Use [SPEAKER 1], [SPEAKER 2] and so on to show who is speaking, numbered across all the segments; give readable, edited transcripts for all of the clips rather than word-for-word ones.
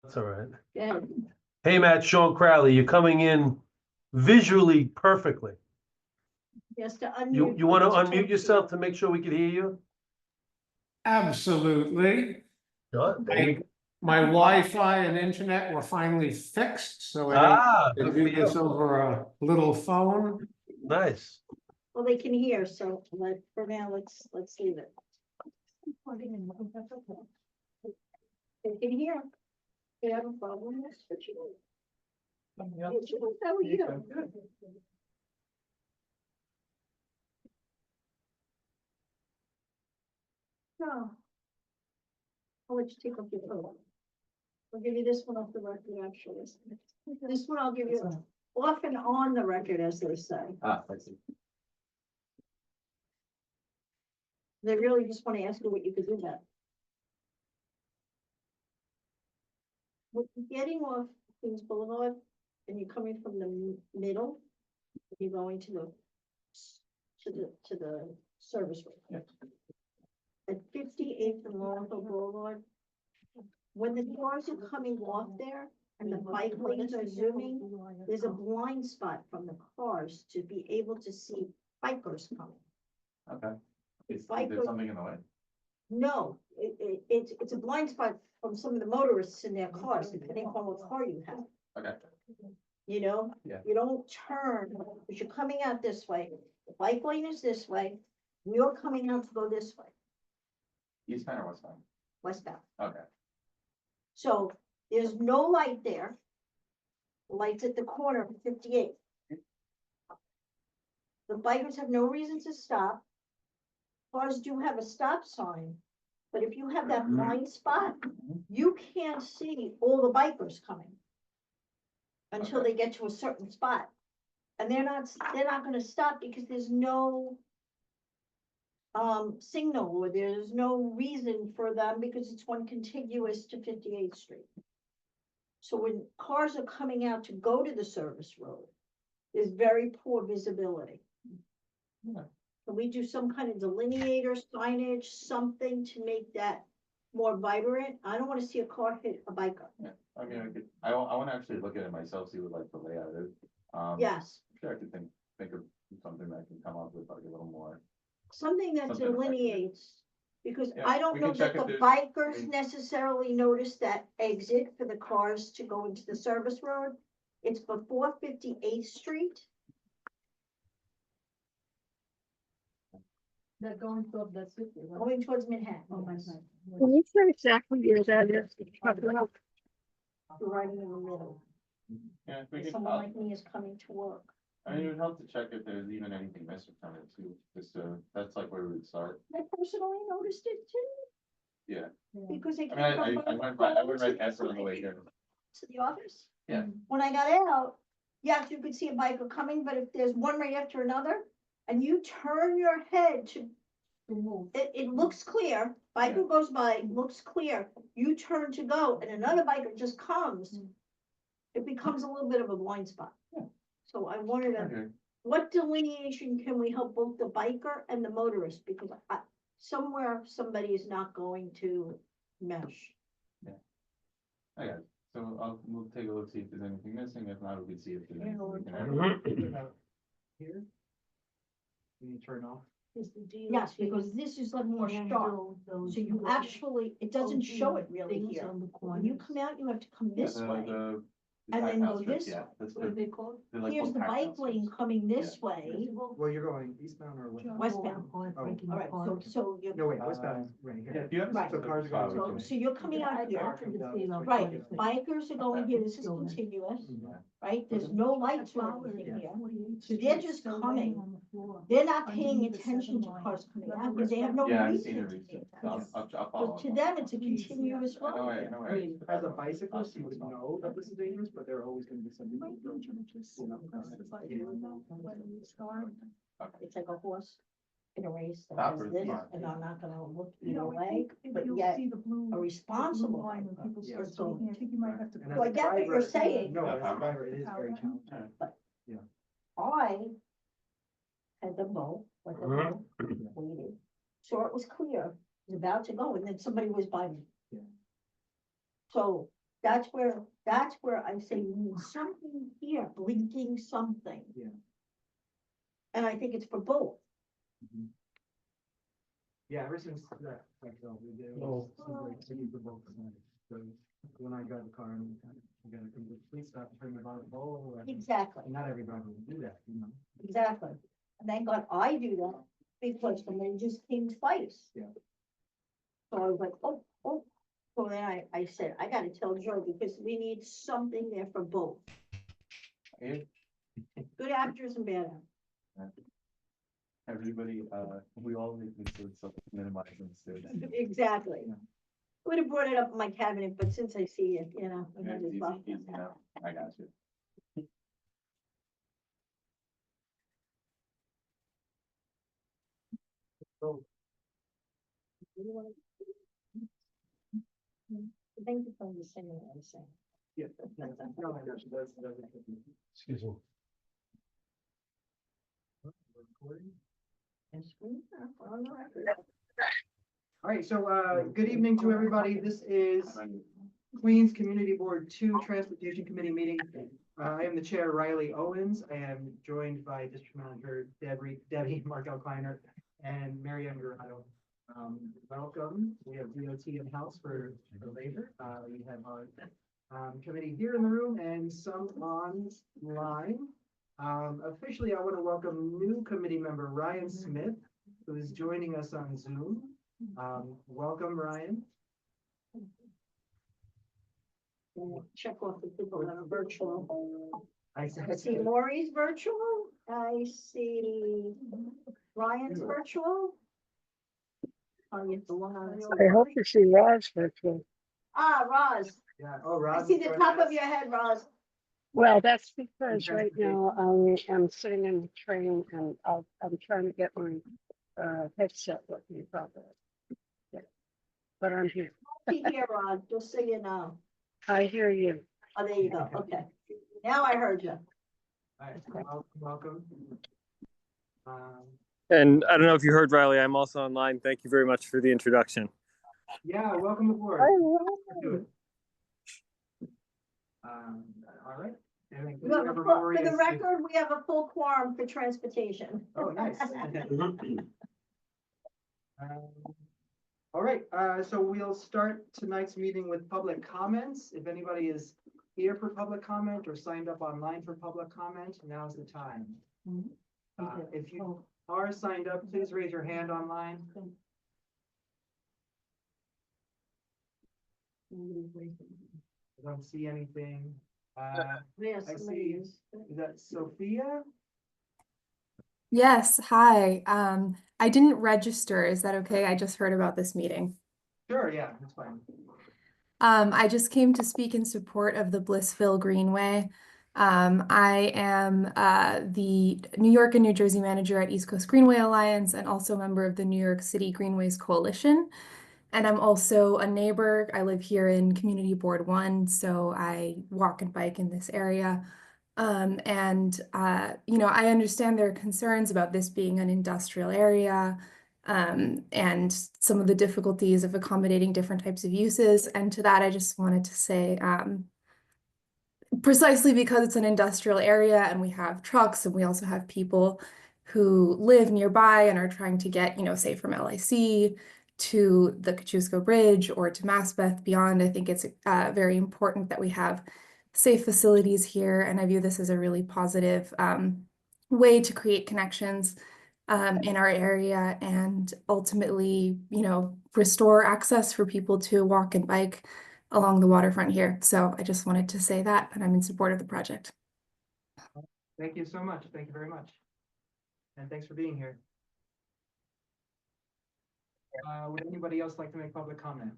[SPEAKER 1] That's all right.
[SPEAKER 2] Yeah,
[SPEAKER 1] Hey, Matt, Sean Crowley, you're coming in visually perfectly.
[SPEAKER 2] just to unmute.
[SPEAKER 1] You want to
[SPEAKER 2] just
[SPEAKER 1] unmute
[SPEAKER 2] talk
[SPEAKER 1] yourself to make sure we can hear you?
[SPEAKER 3] Absolutely.
[SPEAKER 1] Sure, there you go.
[SPEAKER 3] My Wi-Fi and internet were finally fixed, so I
[SPEAKER 1] Ah,
[SPEAKER 3] don't
[SPEAKER 1] good
[SPEAKER 3] do
[SPEAKER 1] for
[SPEAKER 3] this
[SPEAKER 1] you.
[SPEAKER 3] over a little phone.
[SPEAKER 1] Nice.
[SPEAKER 2] Well, they can hear, so for now, let's leave it. They can hear. They have a problem, that's what you do. How are you? So. I'll let you take off your phone. I'll give you this one off the record, actually. This one I'll give you off and on the record, as they say.
[SPEAKER 4] Ah, I see.
[SPEAKER 2] They really just want to ask you what you could do that. When you're getting off Queens Boulevard and you're coming from the middle, you're going to the service road. At 58th and Lawrence Boulevard, when the cars are coming off there and the bike lanes are zooming, there's a blind spot from the cars to be able to see bikers coming.
[SPEAKER 4] Okay. Is
[SPEAKER 2] Bike
[SPEAKER 4] there
[SPEAKER 2] goes-
[SPEAKER 4] something in the way?
[SPEAKER 2] No, it's a blind spot from some of the motorists in their cars, depending on what car you have.
[SPEAKER 4] Okay.
[SPEAKER 2] You know?
[SPEAKER 4] Yeah.
[SPEAKER 2] You don't turn, because you're coming out this way, the bike lane is this way, you're coming out to go this way,
[SPEAKER 4] Eastbound or westbound?
[SPEAKER 2] westbound.
[SPEAKER 4] Okay.
[SPEAKER 2] So there's no light there. The light's at the corner of 58. The bikers have no reason to stop. Cars do have a stop sign, but if you have that blind spot, you can't see all the bikers coming until
[SPEAKER 4] Okay.
[SPEAKER 2] they get to a certain spot. And they're not gonna stop because there's no signal, or there's no reason for them because it's one contiguous to 58th Street. So when cars are coming out to go to the service road, there's very poor visibility.
[SPEAKER 4] Yeah.
[SPEAKER 2] Can we do some kind of delineator, signage, something to make that more vibrant? I don't wanna see a car hit a biker.
[SPEAKER 4] Yeah, I mean, I wanna actually look at it myself, see what like the layout is.
[SPEAKER 2] Yes,
[SPEAKER 4] I'm sure I could think of something that I can come up with like a little more.
[SPEAKER 2] something that
[SPEAKER 4] Something effective.
[SPEAKER 2] delineates, because
[SPEAKER 4] Yeah,
[SPEAKER 2] I don't
[SPEAKER 4] we
[SPEAKER 2] know
[SPEAKER 4] can
[SPEAKER 2] that
[SPEAKER 4] check
[SPEAKER 2] the
[SPEAKER 4] if
[SPEAKER 2] bikers
[SPEAKER 4] there's-
[SPEAKER 2] necessarily notice that exit for the cars to go into the service road. It's before 58th Street.
[SPEAKER 5] They're going toward the city. right?
[SPEAKER 2] Going towards Manhattan.
[SPEAKER 5] Oh, my
[SPEAKER 2] yes.
[SPEAKER 5] God.
[SPEAKER 6] Can you say exactly where that is?
[SPEAKER 2] You're right in the middle.
[SPEAKER 4] Yeah, we
[SPEAKER 2] If
[SPEAKER 4] could,
[SPEAKER 2] someone like me is coming to work.
[SPEAKER 4] I mean, it would help to check if there's even anything missing from it too, just that's like where we would start.
[SPEAKER 2] I personally noticed it too,
[SPEAKER 4] Yeah,
[SPEAKER 2] because I
[SPEAKER 4] I
[SPEAKER 2] came
[SPEAKER 4] mean,
[SPEAKER 2] from.
[SPEAKER 4] I went right past it on the way here.
[SPEAKER 2] To the office.
[SPEAKER 4] Yeah.
[SPEAKER 2] When I got out, yes, you could see a biker coming, but if there's one right after another, and you turn your head to,
[SPEAKER 5] Move.
[SPEAKER 2] it looks clear, biker goes by, looks clear, you turn to go, and another biker just comes. It becomes a little bit of a blind spot.
[SPEAKER 4] Yeah.
[SPEAKER 2] So I wanted to,
[SPEAKER 4] Okay.
[SPEAKER 2] what delineation can we help both the biker and the motorist, because somewhere, somebody is not going to mesh.
[SPEAKER 4] Okay, so we'll take a look, see if there's anything missing, if not, we can see if there's
[SPEAKER 5] Yeah,
[SPEAKER 4] anything
[SPEAKER 5] we're
[SPEAKER 4] we can
[SPEAKER 5] talking
[SPEAKER 4] add.
[SPEAKER 5] about here. When you turn off. Is the deal.
[SPEAKER 2] Yes, because this is like more sharp, so you actually, it doesn't show it really here. When you come out, you have to come
[SPEAKER 4] Yeah,
[SPEAKER 2] this way.
[SPEAKER 4] the
[SPEAKER 2] and
[SPEAKER 4] tack
[SPEAKER 2] then
[SPEAKER 4] house
[SPEAKER 2] go
[SPEAKER 4] strips,
[SPEAKER 2] this
[SPEAKER 4] yeah, that's
[SPEAKER 5] What are
[SPEAKER 4] the,
[SPEAKER 5] they called?
[SPEAKER 4] they're like
[SPEAKER 2] Here's
[SPEAKER 4] little
[SPEAKER 2] the
[SPEAKER 4] tack
[SPEAKER 2] bike
[SPEAKER 4] house
[SPEAKER 2] lane
[SPEAKER 4] strips.
[SPEAKER 2] coming this way.
[SPEAKER 7] Well, you're going eastbound or westbound?
[SPEAKER 2] Westbound.
[SPEAKER 7] Oh.
[SPEAKER 2] All right, so you're,
[SPEAKER 7] No, wait, westbound is right
[SPEAKER 4] Yeah,
[SPEAKER 7] here.
[SPEAKER 4] do you have?
[SPEAKER 2] Right.
[SPEAKER 7] So cars are going
[SPEAKER 2] so,
[SPEAKER 7] this
[SPEAKER 2] so you're coming out here,
[SPEAKER 7] Right.
[SPEAKER 2] right, bikers are going here, this is continuous, right, there's no lights or anything here. So they're just coming. They're not paying attention to cars coming out, because they have no
[SPEAKER 4] Yeah, I've seen
[SPEAKER 2] reason
[SPEAKER 4] it
[SPEAKER 2] to
[SPEAKER 4] recently.
[SPEAKER 2] pay attention.
[SPEAKER 4] I'll
[SPEAKER 2] So
[SPEAKER 4] follow
[SPEAKER 2] to
[SPEAKER 4] up.
[SPEAKER 2] them, it's a continuous
[SPEAKER 4] I know,
[SPEAKER 2] road.
[SPEAKER 4] I know.
[SPEAKER 7] I mean, as a bicyclist, you would know that this is dangerous, but there are always gonna be some people. who
[SPEAKER 2] It's like a horse in a race that
[SPEAKER 4] Stop
[SPEAKER 2] has
[SPEAKER 4] or
[SPEAKER 2] this,
[SPEAKER 4] not.
[SPEAKER 2] and I'm not gonna look either way, but yet a responsible biker is going.
[SPEAKER 7] And as
[SPEAKER 2] Well, I
[SPEAKER 7] a
[SPEAKER 2] get what you're
[SPEAKER 7] driver-
[SPEAKER 2] saying.
[SPEAKER 7] No, as a driver, it is very challenging.
[SPEAKER 2] I had the mow, like the mow, waited, saw it was clear, was about to go, and then somebody was by me.
[SPEAKER 7] Yeah.
[SPEAKER 2] So That's where I say we need something here, blinking something.
[SPEAKER 7] Yeah.
[SPEAKER 2] And I think it's for both.
[SPEAKER 7] Yeah, ever since that, we did.
[SPEAKER 1] Oh.
[SPEAKER 7] So when I drive a car, I'm you gotta come to the police stop and turn the bottom pole.
[SPEAKER 2] Exactly,
[SPEAKER 7] And not everybody will do that, you know?
[SPEAKER 2] exactly. And thank God I do that because the wind just came twice.
[SPEAKER 7] Yeah.
[SPEAKER 2] So I was like, oh. So then I said, I gotta tell Joe because we need something there for both.
[SPEAKER 4] Yeah.
[SPEAKER 2] Good actors and bad actors.
[SPEAKER 4] Everybody, we all make mistakes, so minimize mistakes.
[SPEAKER 2] Exactly.
[SPEAKER 7] Yeah.
[SPEAKER 2] Would have brought it up in my cabinet, but since I see it, I
[SPEAKER 4] Yeah,
[SPEAKER 2] might
[SPEAKER 4] it's
[SPEAKER 2] as
[SPEAKER 4] easy,
[SPEAKER 2] well.
[SPEAKER 4] easy enough. I got you.
[SPEAKER 2] Thank you for understanding what I'm saying.
[SPEAKER 7] Yeah. No, I know, that's.
[SPEAKER 1] Excuse me.
[SPEAKER 7] Recording.
[SPEAKER 2] And screen, on the record.
[SPEAKER 7] All right, so, good evening to everybody. This is Queens Community Board 2 Transportation Committee meeting. I am the chair, Riley Owens. I am joined by District Manager Debbie Markel Kleiner and Mary Ann Guerrero. Welcome. We have DOT in-house for labor. We have our committee here in the room and some online. Officially, I want to welcome new committee member Ryan Smith, who is joining us on Zoom. Welcome, Ryan.
[SPEAKER 2] Check off the people that are virtual.
[SPEAKER 7] I
[SPEAKER 2] I see Lori's virtual. I see Ryan's virtual. Oh, you have the one on.
[SPEAKER 6] I hope to see Roz virtual.
[SPEAKER 2] Ah, Roz.
[SPEAKER 7] Yeah, oh,
[SPEAKER 2] I
[SPEAKER 7] Roz.
[SPEAKER 2] see
[SPEAKER 7] is
[SPEAKER 2] the
[SPEAKER 7] joining
[SPEAKER 2] top of
[SPEAKER 7] us.
[SPEAKER 2] your head, Roz.
[SPEAKER 6] Well, that's because
[SPEAKER 7] Okay.
[SPEAKER 6] right now I am sitting in the train and I'm trying to get my headset working properly. Yeah. But I'm here.
[SPEAKER 2] Be here, Roz, just so you know.
[SPEAKER 6] I hear you.
[SPEAKER 2] Oh, there you go. Okay. Now I heard you.
[SPEAKER 7] All right, welcome.
[SPEAKER 8] And I don't know if you heard Riley, I'm also online. Thank you very much for the introduction.
[SPEAKER 7] Yeah, welcome aboard.
[SPEAKER 6] I
[SPEAKER 7] Do it. All right. And then
[SPEAKER 2] We have a
[SPEAKER 7] whoever
[SPEAKER 2] full-
[SPEAKER 7] Lori
[SPEAKER 2] For the
[SPEAKER 7] is-
[SPEAKER 2] record, we have a full quorum for transportation.
[SPEAKER 7] Oh, nice. All right, so we'll start tonight's meeting with public comments. If anybody is here for public comment or signed up online for public comment, now's the time. If you are signed up, please raise your hand online. I don't see anything.
[SPEAKER 2] Yes,
[SPEAKER 7] I see.
[SPEAKER 2] ladies.
[SPEAKER 7] Is that Sophia?
[SPEAKER 9] Yes, hi. I didn't register. Is that okay? I just heard about this meeting.
[SPEAKER 7] Sure, yeah, that's fine.
[SPEAKER 9] I just came to speak in support of the Blissville Greenway. I am the New York and New Jersey manager at East Coast Greenway Alliance and also a member of the New York City Greenways Coalition. And I'm also a neighbor. I live here in Community Board 1, so I walk and bike in this area. You know, I understand there are concerns about this being an industrial area, and some of the difficulties of accommodating different types of uses. And to that, I just wanted to say, precisely because it's an industrial area and we have trucks and we also have people who live nearby and are trying to get, you know, say from LIC to the Kosciuszko Bridge or to Maspeth beyond, I think it's very important that we have safe facilities here, and I view this as a really positive way to create connections in our area and ultimately, you know, restore access for people to walk and bike along the waterfront here. So I just wanted to say that, and I'm in support of the project.
[SPEAKER 7] Thank you so much. Thank you very much. And thanks for being here. Would anybody else like to make public comment?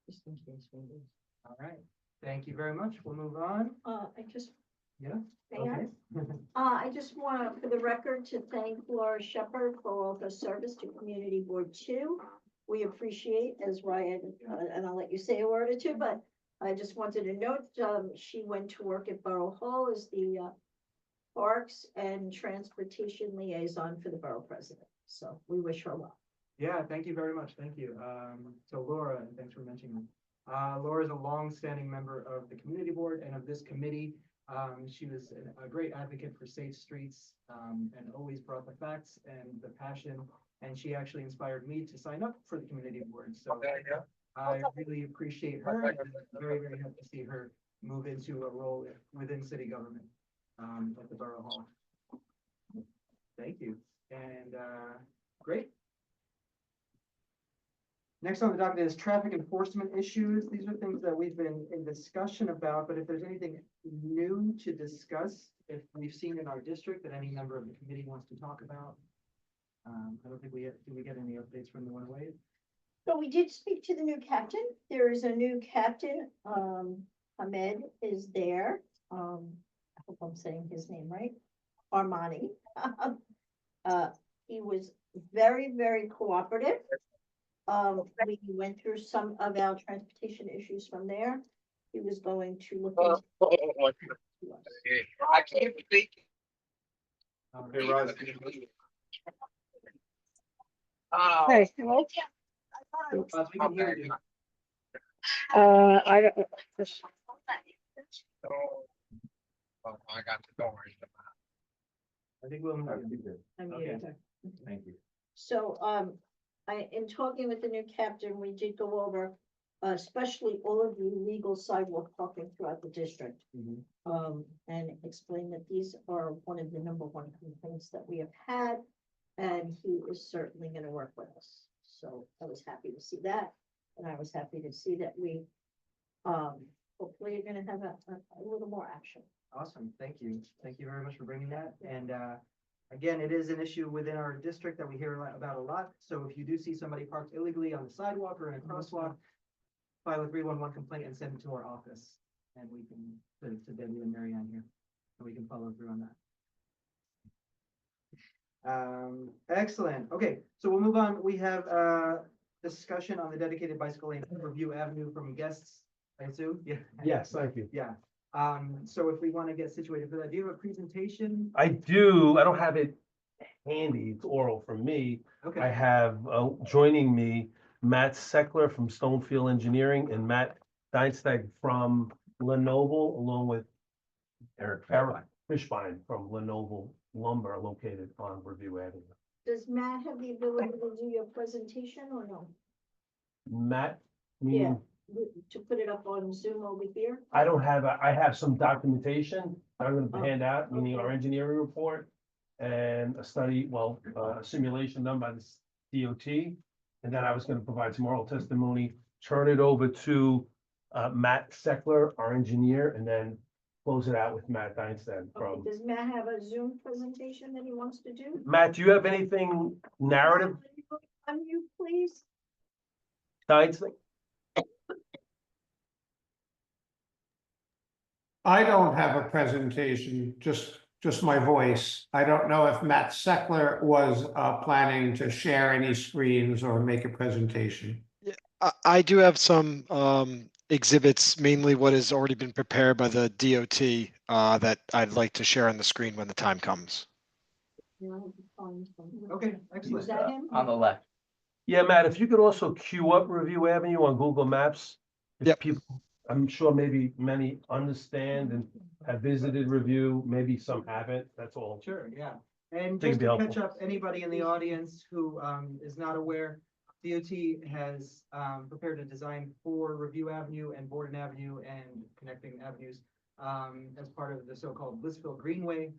[SPEAKER 2] Just in case we lose.
[SPEAKER 7] All right, thank you very much. We'll move on.
[SPEAKER 2] I just,
[SPEAKER 7] Yeah.
[SPEAKER 2] may I?
[SPEAKER 7] Okay.
[SPEAKER 2] I just want, for the record, to thank Laura Shepherd for all her service to Community Board 2. We appreciate, as Ryan, and I'll let you say a word or two, but I just wanted to note, she went to work at Borough Hall as the Parks and Transportation Liaison for the Borough President. So we wish her well.
[SPEAKER 7] Yeah, thank you very much. Thank you. So Laura, and thanks for mentioning. Laura is a long-standing member of the community board and of this committee. She was a great advocate for safe streets, and always brought the facts and the passion. And she actually inspired me to sign up for the community board. So I really appreciate her, and I'm very, very happy to see her move into a role within city government, at the Borough Hall. Thank you. And, great. Next on the docket is traffic enforcement issues. These are things that we've been in discussion about, but if there's anything new to discuss, if we've seen in our district that any member of the committee wants to talk about. I don't think did we get any updates from the 108?
[SPEAKER 2] So we did speak to the new captain. There is a new captain. Ahmed is there. I hope I'm saying his name right. Armani. He was very, very cooperative. We went through some of our transportation issues from there. He was going to look into.
[SPEAKER 10] I can't believe.
[SPEAKER 7] Hey, Roz.
[SPEAKER 6] Hey, hello?
[SPEAKER 7] Roz, we can hear you.
[SPEAKER 6] I don't, this-
[SPEAKER 10] Oh, I got the door.
[SPEAKER 7] I think we'll.
[SPEAKER 2] I
[SPEAKER 7] Okay.
[SPEAKER 2] muted her.
[SPEAKER 7] Thank you.
[SPEAKER 2] So, in talking with the new captain, we did go over, especially all of the illegal sidewalk parking throughout the district. And explain that these are one of the number one complaints that we have had, and he is certainly gonna work with us. So I was happy to see that, and I was happy to see that we, hopefully are gonna have a little more action.
[SPEAKER 7] Awesome, thank you. Thank you very much for bringing that. And again, it is an issue within our district that we hear about a lot. So if you do see somebody parked illegally on the sidewalk or in a crosswalk, file a 311 complaint and send it to our office. And we can, to Debbie and Mary Ann here, and we can follow through on that. Excellent. Okay, so we'll move on. We have discussion on the dedicated bicycle lane Review Avenue from guests, I assume? Yeah.
[SPEAKER 1] Yes, thank you.
[SPEAKER 7] Yeah. So if we want to get situated for that, do you have a presentation?
[SPEAKER 1] I do. I don't have it handy. It's oral from me. I
[SPEAKER 7] Okay,
[SPEAKER 1] have joining me Matt Seckler from Stonefield Engineering and Matt Deinstag from Lenoble, along with Eric Fishbein from Lenoble Lumber, located on Review Avenue.
[SPEAKER 2] Does Matt have the ability to do your presentation or no?
[SPEAKER 1] Matt,
[SPEAKER 2] Yeah. To put it up on Zoom over here?
[SPEAKER 1] I don't have, I have some documentation I'm
[SPEAKER 2] Oh,
[SPEAKER 1] gonna hand out, meaning our
[SPEAKER 2] okay.
[SPEAKER 1] engineering report and a study, well, a simulation done by the DOT. And then I was gonna provide some oral testimony, turn it over to Matt Seckler, our engineer, and then close it out with Matt Deinstead
[SPEAKER 2] Okay,
[SPEAKER 1] from.
[SPEAKER 2] does Matt have a Zoom presentation that he wants to do?
[SPEAKER 1] Matt, do you have anything narrative,
[SPEAKER 2] On you, please?
[SPEAKER 1] Deinstead?
[SPEAKER 3] I don't have a presentation, just my voice. I don't know if Matt Seckler was planning to share any screens or make a presentation.
[SPEAKER 11] I do have some exhibits, mainly what has already been prepared by the DOT that I'd like to share on the screen when the time comes.
[SPEAKER 7] okay, excellent.
[SPEAKER 2] Is that him?
[SPEAKER 4] On the left.
[SPEAKER 1] Yeah, Matt, if you could also queue up Review Avenue on Google Maps. If
[SPEAKER 11] Yep.
[SPEAKER 1] people, I'm sure maybe many understand and have visited Review, maybe some haven't, that's all.
[SPEAKER 7] Sure, yeah. And
[SPEAKER 1] Think
[SPEAKER 7] just
[SPEAKER 1] it'd
[SPEAKER 7] to
[SPEAKER 1] be
[SPEAKER 7] catch
[SPEAKER 1] helpful.
[SPEAKER 7] up, anybody in the audience who is not aware, DOT has prepared a design for Review Avenue and Borden Avenue and connecting avenues as part of the so-called Blissville Greenway.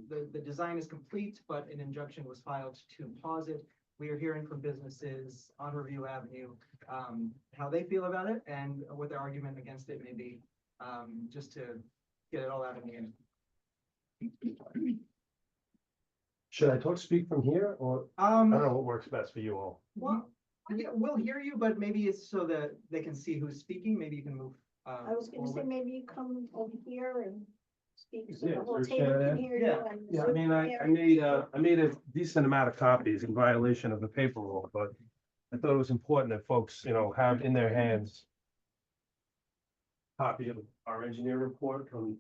[SPEAKER 7] The design is complete, but an injunction was filed to pause it. We are hearing from businesses on Review Avenue how they feel about it and what their argument against it may be, just to get it all out in the end.
[SPEAKER 1] Should I speak from here, or I don't know what works best for you all?
[SPEAKER 7] Well, yeah, we'll hear you, but maybe it's so that they can see who's speaking. Maybe you can move.
[SPEAKER 2] I was gonna say,
[SPEAKER 7] forward.
[SPEAKER 2] maybe you come over here and speak, so
[SPEAKER 1] Yeah,
[SPEAKER 2] the whole
[SPEAKER 1] there's
[SPEAKER 2] table
[SPEAKER 1] Shannon.
[SPEAKER 2] can hear you.
[SPEAKER 7] Yeah,
[SPEAKER 2] and
[SPEAKER 1] Yeah, I
[SPEAKER 2] Zoom
[SPEAKER 1] mean,
[SPEAKER 2] can
[SPEAKER 1] I
[SPEAKER 2] hear you.
[SPEAKER 1] made a decent amount of copies in violation of the paper rule, but I thought it was important that folks, have in their hands copy of our engineer report from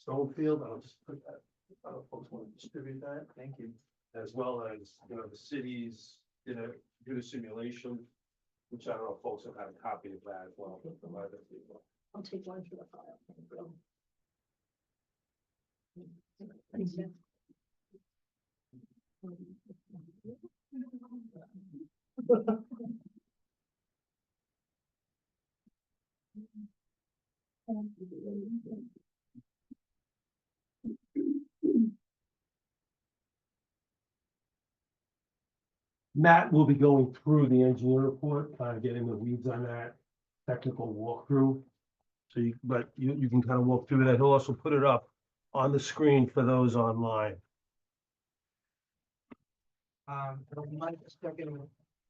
[SPEAKER 1] Stonefield. I'll just put that, folks want to distribute that.
[SPEAKER 7] Thank you.
[SPEAKER 1] as well as, you know, the cities did a simulation, which I don't know if folks have had a copy of that as well. Provide that to you.
[SPEAKER 2] I'll take one for the file.
[SPEAKER 1] Matt will be going through the engineer report, kind of getting the weeds on that technical walkthrough. So you can kind of walk through that. He'll also put it up on the screen for those online.
[SPEAKER 7] Mike, just checking,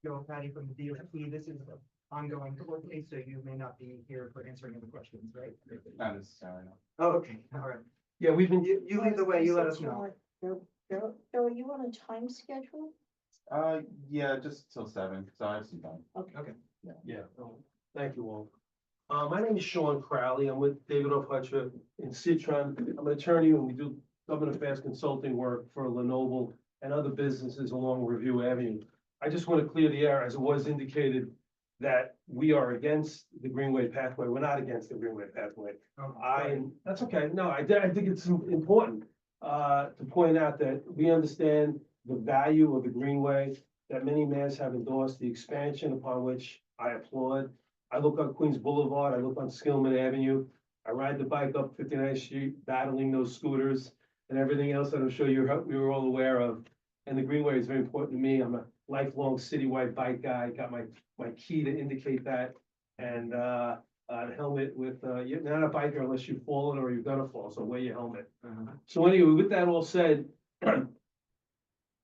[SPEAKER 7] Joe, Patty from the DOT, this is an ongoing court case, so you may not be here for answering any questions, right?
[SPEAKER 4] Not necessarily, no.
[SPEAKER 7] Oh, okay, all right.
[SPEAKER 1] Yeah, we've been,
[SPEAKER 7] You lead the way, you let us know.
[SPEAKER 2] Joe, are you on a time schedule?
[SPEAKER 4] Yeah, just till 7, so I have some time.
[SPEAKER 7] Okay.
[SPEAKER 1] yeah, thank you all. My name is Sean Crowley. I'm with David O. Fletcher in Citron. I'm an attorney and we do government affairs consulting work for Lenovo and other businesses along Review Avenue. I just want to clear the air, as it was indicated, that we are against the Greenway pathway. We're not against the Greenway pathway. That's okay. No, I think it's important to point out that we understand the value of the Greenway, that many mayors have endorsed the expansion, upon which I applaud. I look on Queens Boulevard, I look on Skillman Avenue, I ride the bike up 59th Street, battling those scooters and everything else that I'm sure you're all aware of. And the Greenway is very important to me. I'm a lifelong citywide bike guy, got my key to indicate that. And a helmet with, you're not a biker unless you've fallen or you're gonna fall, so wear your helmet. So anyway, with that all said,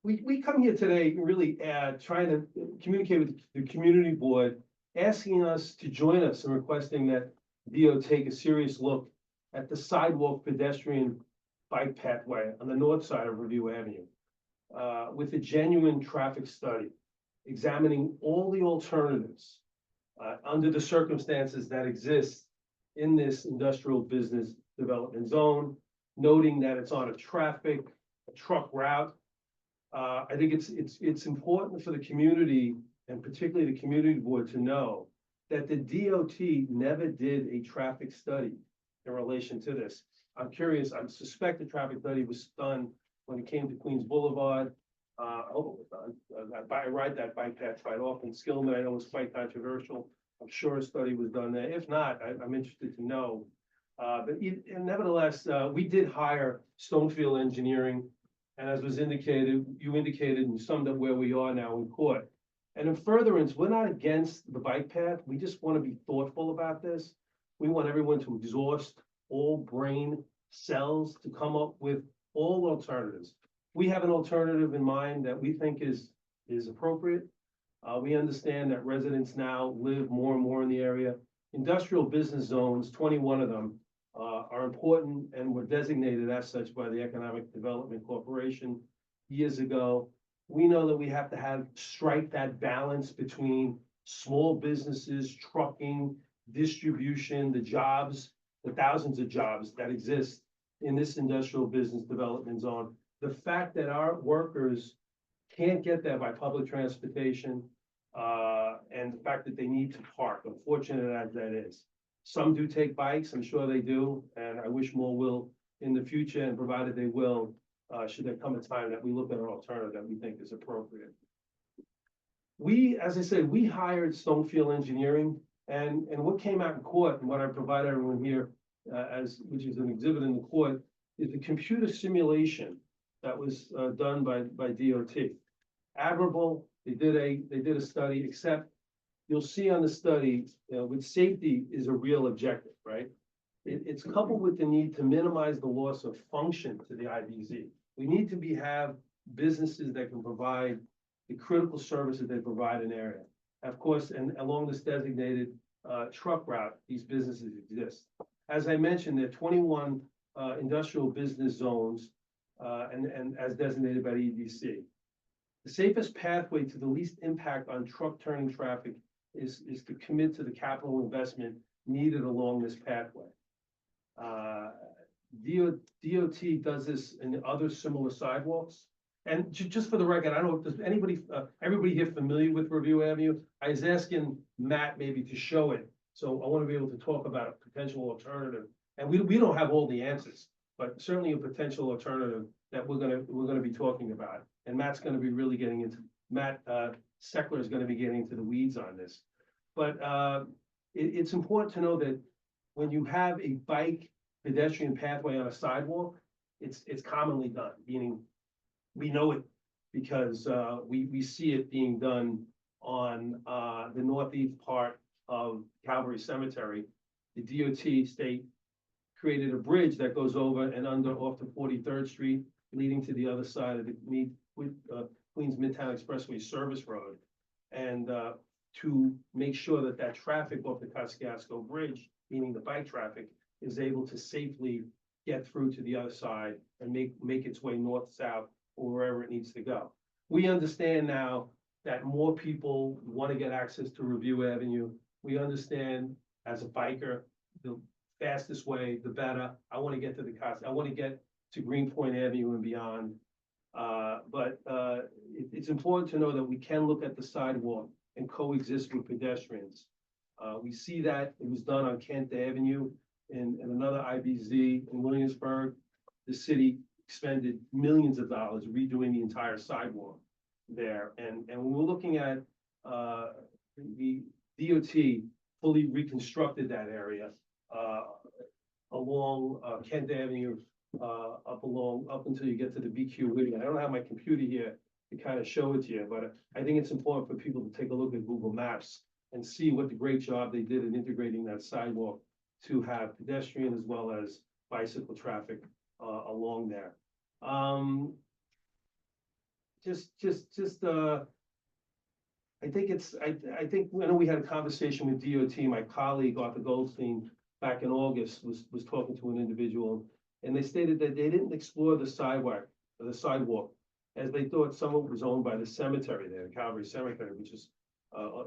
[SPEAKER 1] we come here today really trying to communicate with the community board, asking us to join us in requesting that DO take a serious look at the sidewalk pedestrian bike pathway on the north side of Review Avenue, with a genuine traffic study, examining all the alternatives under the circumstances that exist in this industrial business development zone, noting that it's on a truck route. I think it's important for the community and particularly the community board to know that the DOT never did a traffic study in relation to this. I'm curious, I suspect the traffic study was done when it came to Queens Boulevard. I hope it was done. I ride that bike path quite often. Skillman, I know, was quite controversial. I'm sure a study was done there. If not, I'm interested to know. And nevertheless, we did hire Stonefield Engineering. And as was indicated, you indicated and summed up where we are now in court. And in furtherance, we're not against the bike path. We just want to be thoughtful about this. We want everyone to exhaust all brain cells to come up with all alternatives. We have an alternative in mind that we think is appropriate. We understand that residents now live more and more in the area. Industrial business zones, 21 of them, are important and were designated as such by the Economic Development Corporation years ago. We know that we have to strike that balance between small businesses, trucking, distribution, the jobs, the thousands of jobs that exist in this industrial business development zone. The fact that our workers can't get there by public transportation, and the fact that they need to park, unfortunate as that is. Some do take bikes, I'm sure they do, and I wish more will in the future, and provided they will, should there come a time that we look at an alternative that we think is appropriate. We, as I said, we hired Stonefield Engineering, and what came out in court, and what I provide everyone here, which is an exhibit in the court, is the computer simulation that was done by DOT. Admirable, they did a study, except you'll see on the study, with safety is a real objective, right? It's coupled with the need to minimize the loss of function to the IBZ. We need to have businesses that can provide the critical services they provide in the area. Of course, and along this designated truck route, these businesses exist. As I mentioned, there are 21 industrial business zones, and as designated by the EDC. The safest pathway to the least impact on truck turning traffic is to commit to the capital investment needed along this pathway. DOT does this in other similar sidewalks. And just for the record, I don't know if there's anybody, everybody here familiar with Review Avenue? I was asking Matt maybe to show it, so I want to be able to talk about a potential alternative. And we don't have all the answers, but certainly a potential alternative that we're gonna be talking about. And Matt's gonna be really getting into, Matt, Seckler is gonna be getting into the weeds on this. But, it's important to know that when you have a bike pedestrian pathway on a sidewalk, it's commonly done, meaning we know it because we see it being done on the northeast part of Calvary Cemetery. The DOT state created a bridge that goes over and under off to 43rd Street, leading to the other side of the Queens Midtown Expressway Service Road. And to make sure that that traffic off the Kosciuszko Bridge, meaning the bike traffic, is able to safely get through to the other side and make its way north-south or wherever it needs to go. We understand now that more people want to get access to Review Avenue. We understand as a biker, the fastest way, the better. I want to get to I want to get to Greenpoint Avenue and beyond. But it's important to know that we can look at the sidewalk and coexist with pedestrians. We see that it was done on Kent Avenue and another IBZ in Williamsburg. The city expended millions of dollars redoing the entire sidewalk there. And when we're looking at the DOT fully reconstructed that area along Kent Avenue up until you get to the BQ Whittier. I don't have my computer here to kind of show it to you, but I think it's important for people to take a look at Google Maps and see what the great job they did in integrating that sidewalk to have pedestrian as well as bicycle traffic along there. I think I know we had a conversation with DOT. My colleague Arthur Goldstein back in August was talking to an individual, and they stated that they didn't explore the sidewalk as they thought some of it was owned by the cemetery there, the Calvary Cemetery, which is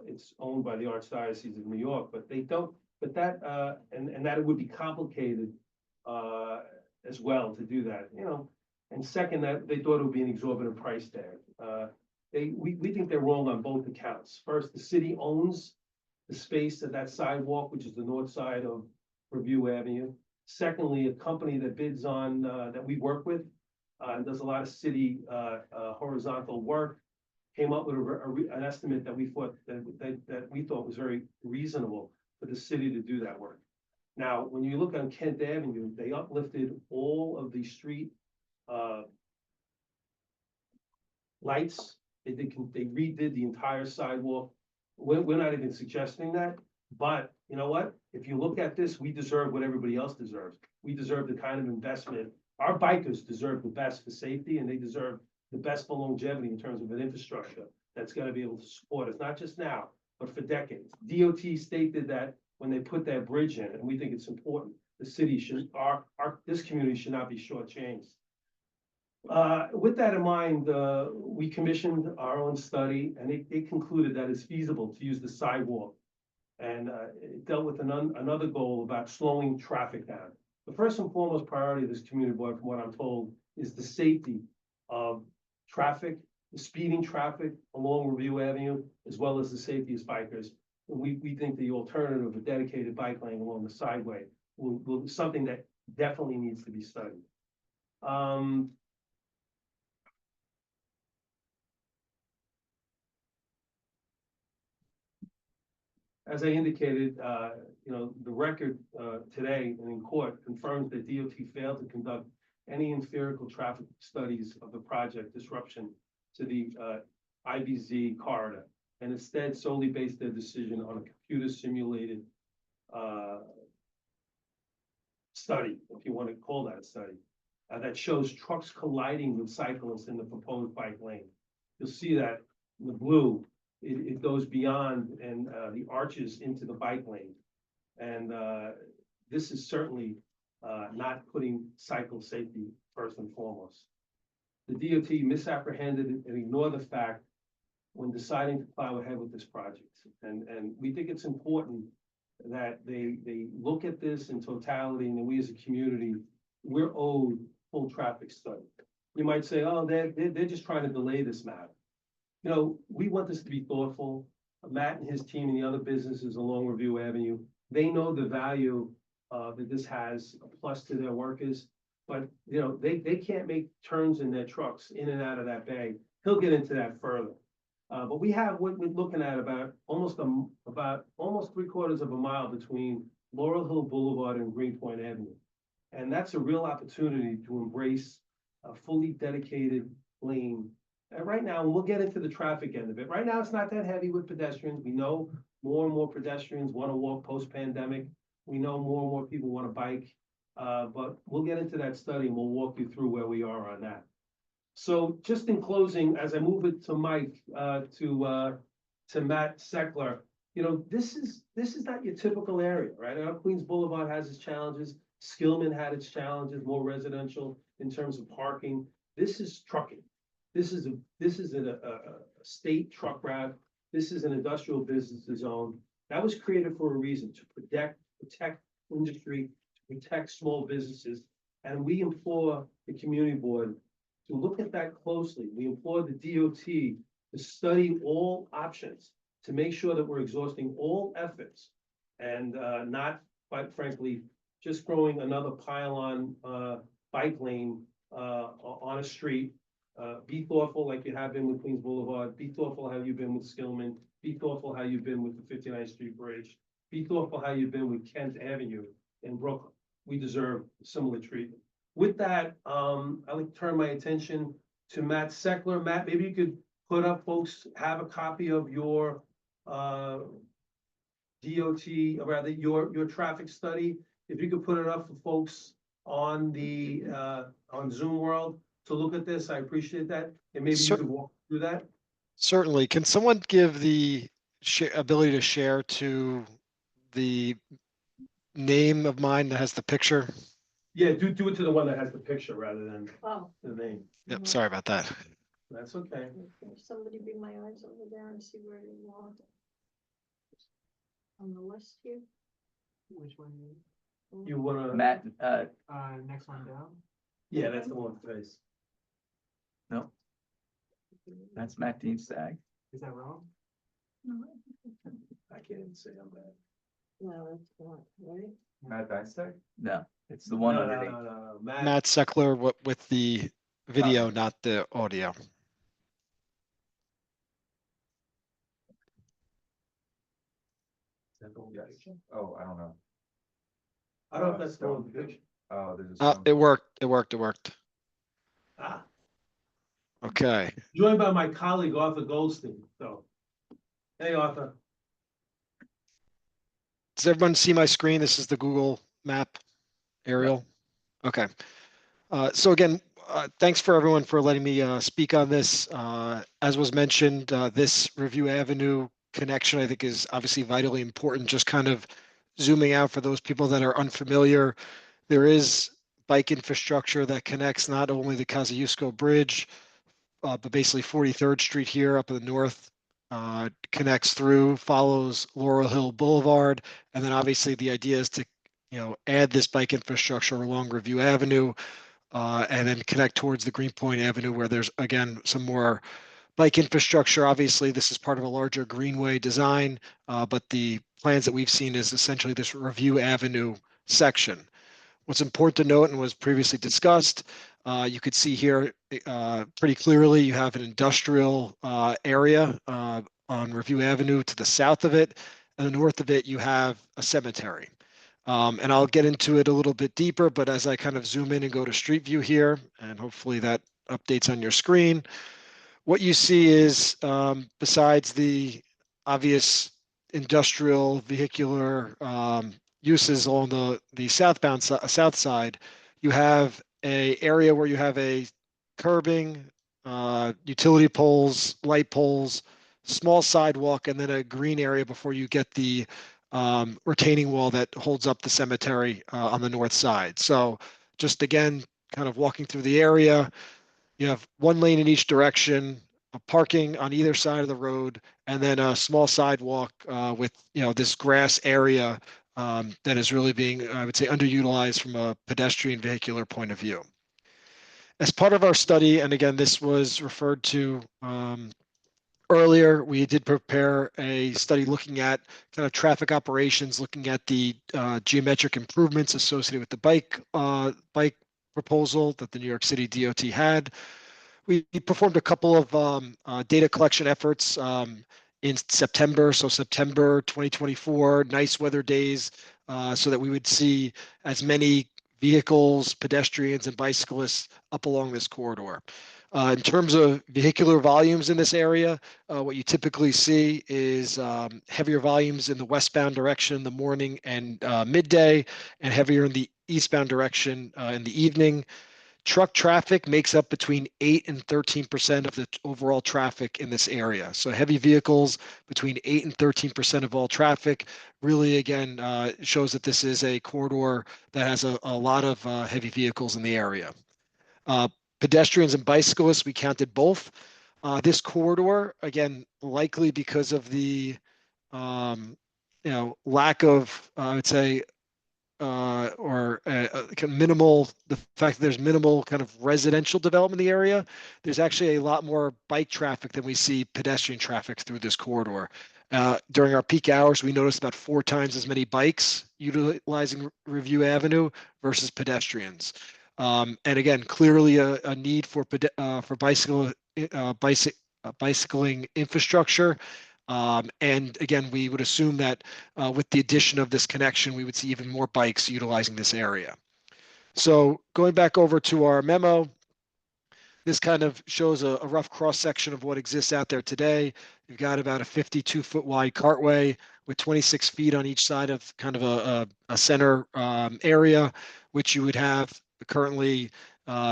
[SPEAKER 1] it's owned by the Archdiocese of New York, but they don't. But that and that it would be complicated as well to do that, you know. And second, that they thought it would be an exorbitant price tag. We think they're wrong on both accounts. First, the city owns the space of that sidewalk, which is the north side of Review Avenue. Secondly, a company that bids on that we work with does a lot of city horizontal work, came up with an estimate that we thought was very reasonable for the city to do that work. Now, when you look on Kent Avenue, they uplifted all of the street lights. They redid the entire sidewalk. We're not even suggesting that, but you know what? If you look at this, we deserve what everybody else deserves. We deserve the kind of investment. Our bikers deserve the best for safety, and they deserve the best for longevity in terms of an infrastructure that's going to be able to support us, not just now, but for decades. DOT stated that when they put that bridge in, and we think it's important, the city should, this community should not be shortchanged. With that in mind, we commissioned our own study, and it concluded that it's feasible to use the sidewalk, and it dealt with another goal about slowing traffic down. The first and foremost priority of this community board, from what I'm told, is the safety of traffic, the speeding traffic along Review Avenue, as well as the safety as bikers. And we think the alternative of a dedicated bike lane along the sideway will be something that definitely needs to be studied. As I indicated, you know, the record today and in court confirms that DOT failed to conduct any empirical traffic studies of the project disruption to the IBZ corridor, and instead solely based their decision on a computer simulated study, if you want to call that a study, that shows trucks colliding with cyclists in the proposed bike lane. You'll see that in the blue, it goes beyond and the arches into the bike lane. And this is certainly not putting cycle safety first and foremost. The DOT misapprehended and ignored the fact when deciding to plow ahead with this project. And we think it's important that they look at this in totality, and that we as a community, we're owed full traffic study. you might say, oh, they're just trying to delay this matter. You know, we want this to be thoughtful. Matt and his team and the other businesses along Review Avenue, they know the value that this has, a plus to their workers. But, you know, they can't make turns in their trucks in and out of that bay. He'll get into that further. But we have, what we're looking at about almost 3/4 of a mile between Laurel Hill Boulevard and Greenpoint Avenue. And that's a real opportunity to embrace a fully dedicated lane. And right now, and we'll get into the traffic end of it. Right now, it's not that heavy with pedestrians. We know more and more pedestrians want to walk post-pandemic. We know more and more people want to bike. But we'll get into that study and we'll walk you through where we are on that. So just in closing, as I move it to Mike, to Matt Seckler, you know, this is not your typical area, right? Our Queens Boulevard has its challenges. Skillman had its challenges, more residential in terms of parking. This is trucking. This is a state truck route. This is an industrial business zone. That was created for a reason, to protect industry, to protect small businesses. And we implore the community board to look at that closely. We implore the DOT to study all options, to make sure that we're exhausting all efforts and not, quite frankly, just growing another pylon bike lane on a street. Be thoughtful like you have been with Queens Boulevard. Be thoughtful how you've been with Skillman. Be thoughtful how you've been with the 59th Street Bridge. Be thoughtful how you've been with Kent Avenue in Brooklyn. We deserve similar treatment. With that, I'd like to turn my attention to Matt Seckler. Matt, maybe you could put up, folks, have a copy of your DOT, or rather your traffic study. If you could put it up for folks on the on Zoom World to look at this, I appreciate that. And maybe you could walk through that.
[SPEAKER 11] Certainly. Can someone give the ability to share to the name of mine that has the picture?
[SPEAKER 1] Yeah, do it to the one that has the picture rather than
[SPEAKER 2] Oh,
[SPEAKER 1] the name.
[SPEAKER 11] Yep, sorry about that.
[SPEAKER 1] That's okay.
[SPEAKER 2] can somebody bring my eyes over there and see where you are? On the list here?
[SPEAKER 7] Which one?
[SPEAKER 1] You wanna?
[SPEAKER 5] Matt,
[SPEAKER 7] Next one down.
[SPEAKER 1] Yeah, that's the one with the face.
[SPEAKER 5] no, that's Matt Dienstag.
[SPEAKER 7] Is that wrong?
[SPEAKER 1] I can't even say I'm bad.
[SPEAKER 2] No, it's not, right?
[SPEAKER 4] Matt Deinstein?
[SPEAKER 5] No, it's the one
[SPEAKER 1] No,
[SPEAKER 5] underneath.
[SPEAKER 1] no.
[SPEAKER 11] Matt Seckler with the video, not the audio.
[SPEAKER 4] Oh, I don't know.
[SPEAKER 1] I don't know if that's the one with the picture.
[SPEAKER 4] Oh, there's a.
[SPEAKER 11] It worked.
[SPEAKER 1] Ah,
[SPEAKER 11] Okay.
[SPEAKER 1] joined by my colleague Arthur Goldstein, so. Hey, Arthur.
[SPEAKER 11] Does everyone see my screen? This is the Google map aerial. Okay. So again, thanks for everyone for letting me speak on this. As was mentioned, this Review Avenue connection, I think, is obviously vitally important. Just kind of zooming out for those people that are unfamiliar, there is bike infrastructure that connects not only the Kosciuszko Bridge, but basically 43rd Street here up in the north, connects through, follows Laurel Hill Boulevard, and then obviously the idea is to, add this bike infrastructure along Review Avenue, and then connect towards the Greenpoint Avenue, where there's again some more bike infrastructure. Obviously, this is part of a larger greenway design, but the plans that we've seen is essentially this Review Avenue section. What's important to note, and was previously discussed, you could see here pretty clearly you have an industrial area on Review Avenue to the south of it, and the north of it you have a cemetery. And I'll get into it a little bit deeper, but as I kind of zoom in and go to Street View here, and hopefully that updates on your screen, what you see is, besides the obvious industrial vehicular uses along the south side, you have a area where you have a curbing, utility poles, light poles, small sidewalk, and then a green area before you get the retaining wall that holds up the cemetery on the north side. So just again, kind of walking through the area, you have one lane in each direction, parking on either side of the road, and then a small sidewalk with this grass area that is really being, I would say, underutilized from a pedestrian vehicular point of view. As part of our study, and again, this was referred to earlier, we did prepare a study looking at kind of traffic operations, looking at the geometric improvements associated with the bike proposal that the New York City DOT had. We performed a couple of data collection efforts in September, so September 2024, nice weather days, so that we would see as many vehicles, pedestrians, and bicyclists up along this corridor. In terms of vehicular volumes in this area, what you typically see is heavier volumes in the westbound direction in the morning and midday, and heavier in the eastbound direction in the evening. Truck traffic makes up between 8 and 13% of the overall traffic in this area. So heavy vehicles, between 8 and 13% of all traffic, really, again, shows that this is a corridor that has a lot of heavy vehicles in the area. Pedestrians and bicyclists, we counted both. This corridor, again, likely because of the lack of, I would say, kind of minimal, the fact that there's minimal kind of residential development in the area, there's actually a lot more bike traffic than we see pedestrian traffic through this corridor. During our peak hours, we noticed about 4 times as many bikes utilizing Review Avenue versus pedestrians. And again, clearly a need for bicycling infrastructure. And again, we would assume that with the addition of this connection, we would see even more bikes utilizing this area. So going back over to our memo, this kind of shows a rough cross section of what exists out there today. You've got about a 52-foot wide cartway with 26 feet on each side of kind of a center area, which you would have currently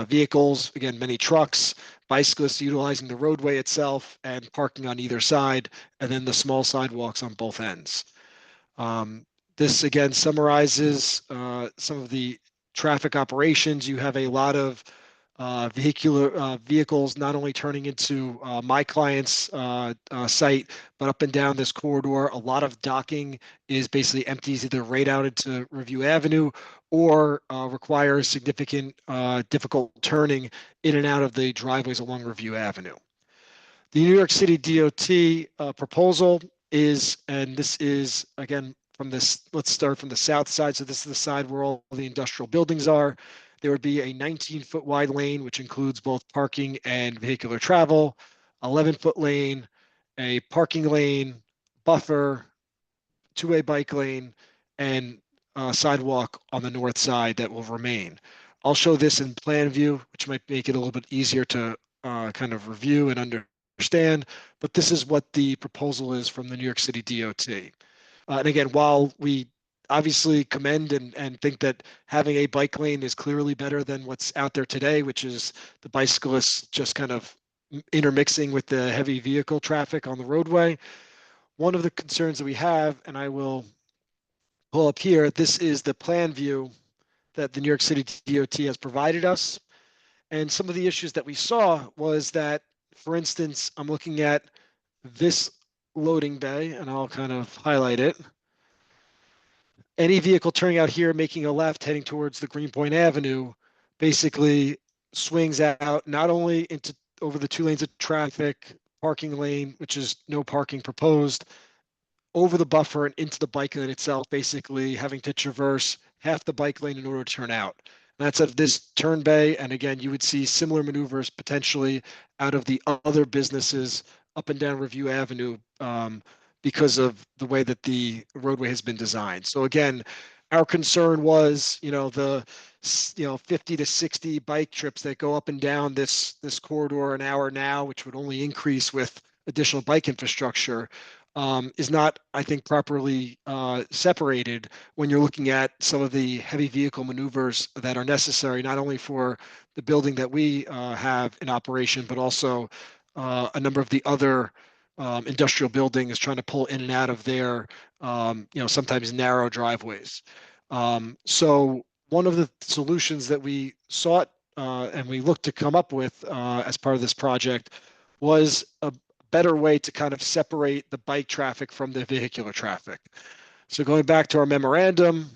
[SPEAKER 11] vehicles, again, many trucks, bicyclists utilizing the roadway itself and parking on either side, and then the small sidewalks on both ends. This again summarizes some of the traffic operations. You have a lot of vehicles not only turning into my client's site, but up and down this corridor. A lot of docking is basically empties either right out into Review Avenue or requires significant difficult turning in and out of the driveways along Review Avenue. The New York City DOT proposal is, and this is again from this, let's start from the south side. So this is the side where all the industrial buildings are. There would be a 19-foot wide lane, which includes both parking and vehicular travel, 11-foot lane, a parking lane, buffer, 2-way bike lane, and sidewalk on the north side that will remain. I'll show this in plan view, which might make it a little bit easier to kind of review and understand, but this is what the proposal is from the New York City DOT. And again, while we obviously commend and think that having a bike lane is clearly better than what's out there today, which is the bicyclists just kind of intermixing with the heavy vehicle traffic on the roadway. One of the concerns that we have, and I will pull up here, this is the plan view that the New York City DOT has provided us. And some of the issues that we saw was that, for instance, I'm looking at this loading bay, and I'll kind of highlight it. Any vehicle turning out here, making a left, heading towards the Greenpoint Avenue, basically swings out not only into over the 2 lanes of traffic, parking lane, which is no parking proposed, over the buffer and into the bike lane itself, basically having to traverse half the bike lane in order to turn out. And that's at this turn bay. And again, you would see similar maneuvers potentially out of the other businesses up and down Review Avenue because of the way that the roadway has been designed. So again, our concern was, the 50 to 60 bike trips that go up and down this corridor an hour now, which would only increase with additional bike infrastructure, is not, I think, properly separated when you're looking at some of the heavy vehicle maneuvers that are necessary, not only for the building that we have in operation, but also a number of the other industrial buildings trying to pull in and out of their, sometimes narrow driveways. So one of the solutions that we sought and we looked to come up with as part of this project was a better way to kind of separate the bike traffic from the vehicular traffic. So going back to our memorandum,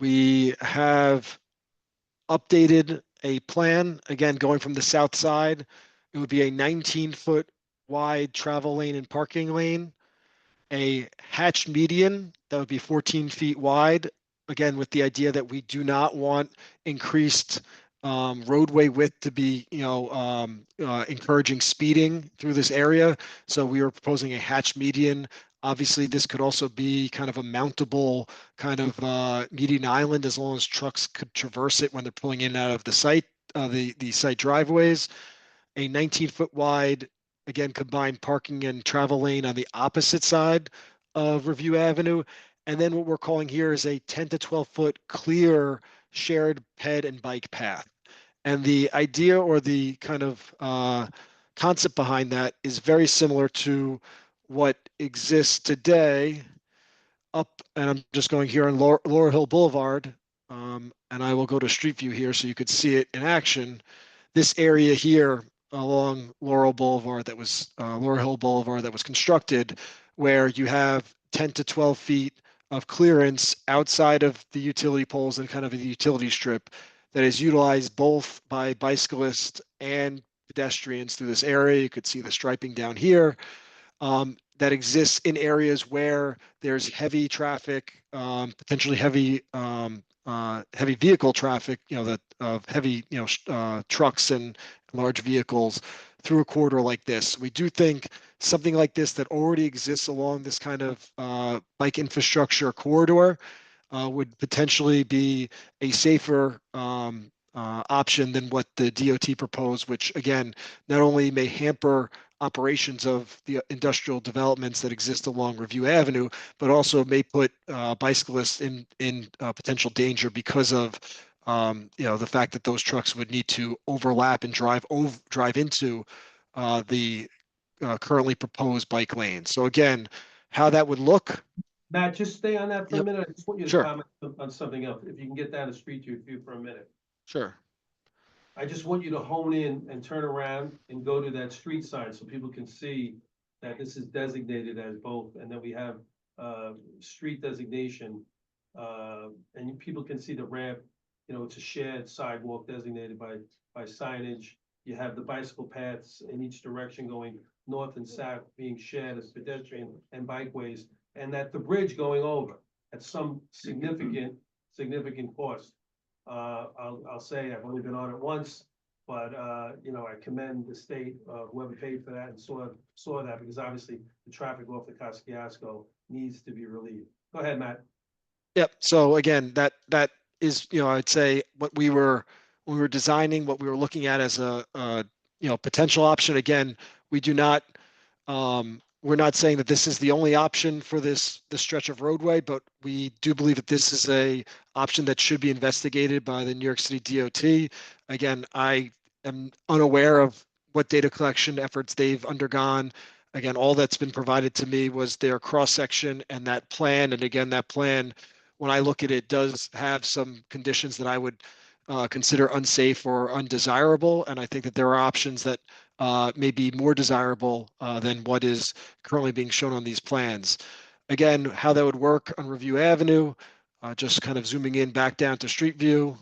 [SPEAKER 11] We have updated a plan, again, going from the south side. It would be a 19-foot wide travel lane and parking lane, a hatched median that would be 14 feet wide, again, with the idea that we do not want increased roadway width to be, encouraging speeding through this area. So we are proposing a hatched median. Obviously, this could also be kind of a mountable kind of median island as long as trucks could traverse it when they're pulling in and out of the site, the site driveways. A 19-foot wide, again, combined parking and travel lane on the opposite side of Review Avenue. And then what we're calling here is a 10 to 12-foot clear shared ped and bike path. And the idea or the kind of concept behind that is very similar to what exists today up, and I'm just going here on Laurel Hill Boulevard, and I will go to Street View here so you could see it in action. This area here along Laurel Boulevard that was Laurel Hill Boulevard that was constructed, where you have 10 to 12 feet of clearance outside of the utility poles and kind of a utility strip that is utilized both by bicyclists and pedestrians through this area. You could see the striping down here. That exists in areas where there's heavy traffic, potentially heavy vehicle traffic, that of heavy, trucks and large vehicles through a corridor like this. We do think something like this that already exists along this kind of bike infrastructure corridor would potentially be a safer option than what the DOT proposed, which again, not only may hamper operations of the industrial developments that exist along Review Avenue, but also may put bicyclists in potential danger because of the fact that those trucks would need to overlap and drive into the currently proposed bike lanes. So again, how that would look.
[SPEAKER 1] Matt, just stay on that for a
[SPEAKER 11] Yep.
[SPEAKER 1] minute. I just want you to
[SPEAKER 11] Sure.
[SPEAKER 1] comment on something else. If you can get down to Street View for a minute.
[SPEAKER 11] Sure.
[SPEAKER 1] I just want you to hone in and turn around and go to that street sign so people can see that this is designated as both, and that we have street designation. And people can see the ramp, it's a shared sidewalk designated by signage. You have the bicycle paths in each direction going north and south being shared as pedestrian and bikeways, and that the bridge going over at some significant cost. I'll say I've only been on it once, but I commend the state, whoever paid for that and saw that, because obviously the traffic off the Kosciuszko needs to be relieved. Go ahead, Matt.
[SPEAKER 11] Yep. So again, that is, I'd say when we were designing, what we were looking at as a potential option. Again, we do not, we're not saying that this is the only option for this stretch of roadway, but we do believe that this is a option that should be investigated by the New York City DOT. Again, I am unaware of what data collection efforts they've undergone. Again, all that's been provided to me was their cross-section and that plan. And again, that plan, when I look at it, does have some conditions that I would consider unsafe or undesirable. And I think that there are options that may be more desirable than what is currently being shown on these plans. Again, how that would work on Review Avenue, just kind of zooming in back down to Street View.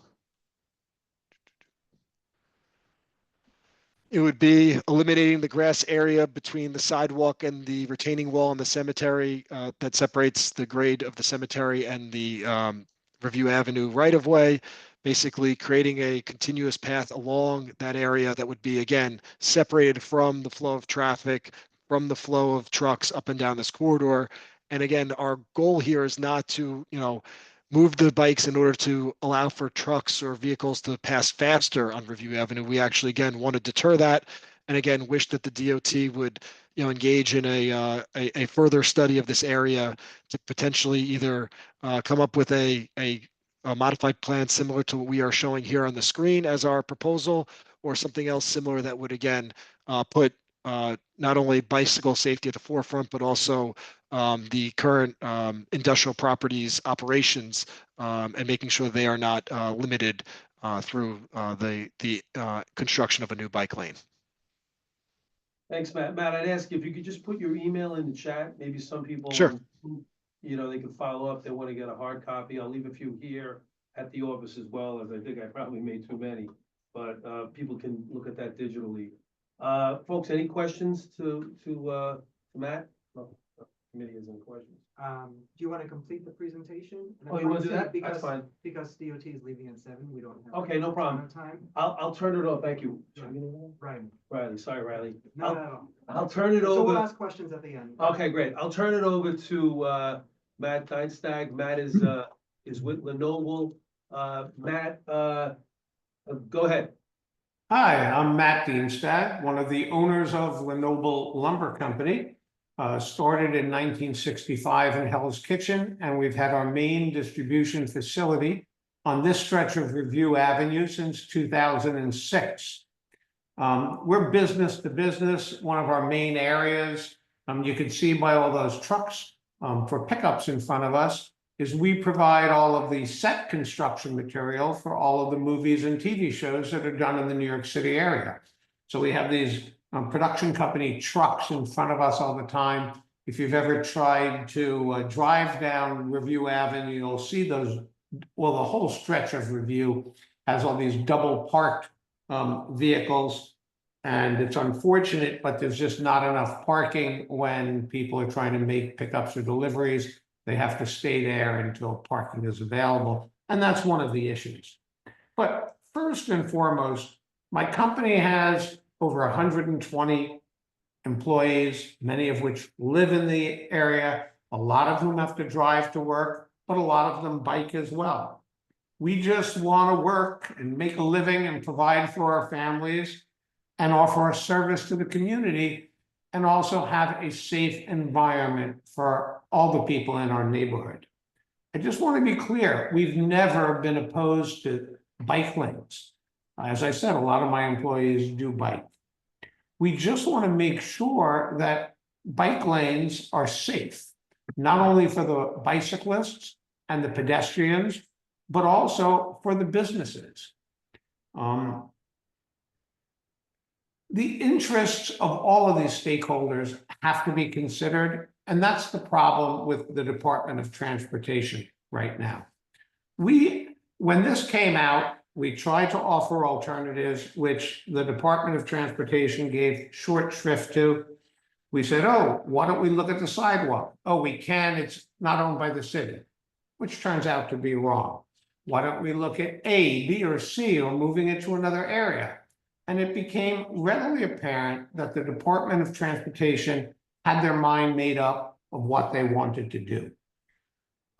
[SPEAKER 11] It would be eliminating the grass area between the sidewalk and the retaining wall in the cemetery that separates the grade of the cemetery and the Review Avenue right-of-way. Basically creating a continuous path along that area that would be, again, separated from the flow of traffic, from the flow of trucks up and down this corridor. And again, our goal here is not to, move the bikes in order to allow for trucks or vehicles to pass faster on Review Avenue. We actually, again, want to deter that. And again, wish that the DOT would, engage in a further study of this area to potentially either come up with a modified plan similar to what we are showing here on the screen as our proposal, or something else similar that would, again, put not only bicycle safety at the forefront, but also the current industrial properties operations and making sure they are not limited through the construction of a new bike lane.
[SPEAKER 1] Thanks, Matt. Matt, I'd ask if you could just put your email in the chat. Maybe some people,
[SPEAKER 11] Sure.
[SPEAKER 1] they can follow up. They want to get a hard copy. I'll leave a few here. at the office as well, as I think I probably made too many, but, people can look at that digitally. Folks, any questions to Matt? No, the committee has any questions.
[SPEAKER 7] Do you want to complete the presentation? And
[SPEAKER 1] Oh, you wanna do
[SPEAKER 7] obviously,
[SPEAKER 1] that? That's
[SPEAKER 7] Because,
[SPEAKER 1] fine.
[SPEAKER 7] because DOT is leaving at 7, we don't have.
[SPEAKER 1] Okay, no
[SPEAKER 7] a ton
[SPEAKER 1] problem.
[SPEAKER 7] of Time,
[SPEAKER 1] I'll turn it over, thank you.
[SPEAKER 7] right,
[SPEAKER 1] Riley, sorry, Riley.
[SPEAKER 7] no, no,
[SPEAKER 1] I'll turn it
[SPEAKER 7] no. So we'll
[SPEAKER 1] over.
[SPEAKER 7] ask questions at the end.
[SPEAKER 1] Okay, great. I'll turn it over to Matt Steinstag. Matt is with Lenoble. Matt, go ahead.
[SPEAKER 3] Hi, I'm Matt Dienstad, one of the owners of Lenoble Lumber Company. Started in 1965 in Hell's Kitchen, and we've had our main distribution facility on this stretch of Review Avenue since 2006. We're business to business, one of our main areas. You can see by all those trucks for pickups in front of us, is we provide all of the set construction material for all of the movies and TV shows that are done in the New York City area. So we have these production company trucks in front of us all the time. If you've ever tried to drive down Review Avenue, you'll see those, well, the whole stretch of Review has all these double parked vehicles. And it's unfortunate, but there's just not enough parking when people are trying to make pickups or deliveries. They have to stay there until parking is available. And that's one of the issues. But first and foremost, my company has over 120 employees, many of which live in the area, a lot of whom have to drive to work, but a lot of them bike as well. We just want to work and make a living and provide for our families and offer a service to the community and also have a safe environment for all the people in our neighborhood. I just want to be clear, we've never been opposed to bike lanes. As I said, a lot of my employees do bike. We just want to make sure that bike lanes are safe, not only for the bicyclists and the pedestrians, but also for the businesses. The interests of all of these stakeholders have to be considered, and that's the problem with the Department of Transportation right now. When this came out, we tried to offer alternatives, which the Department of Transportation gave short shrift to. We said, oh, why don't we look at the sidewalk? Oh, we can, it's not owned by the city, which turns out to be wrong. Why don't we look at A, B, or C, or moving it to another area? And it became readily apparent that the Department of Transportation had their mind made up of what they wanted to do.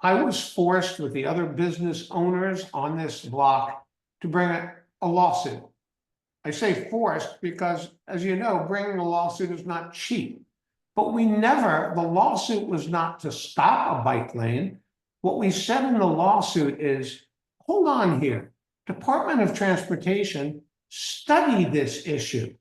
[SPEAKER 3] I was forced with the other business owners on this block to bring a lawsuit. I say forced because, as you know, bringing a lawsuit is not cheap. But the lawsuit was not to stop a bike lane. What we said in the lawsuit is, hold on here, Department of Transportation, study this issue.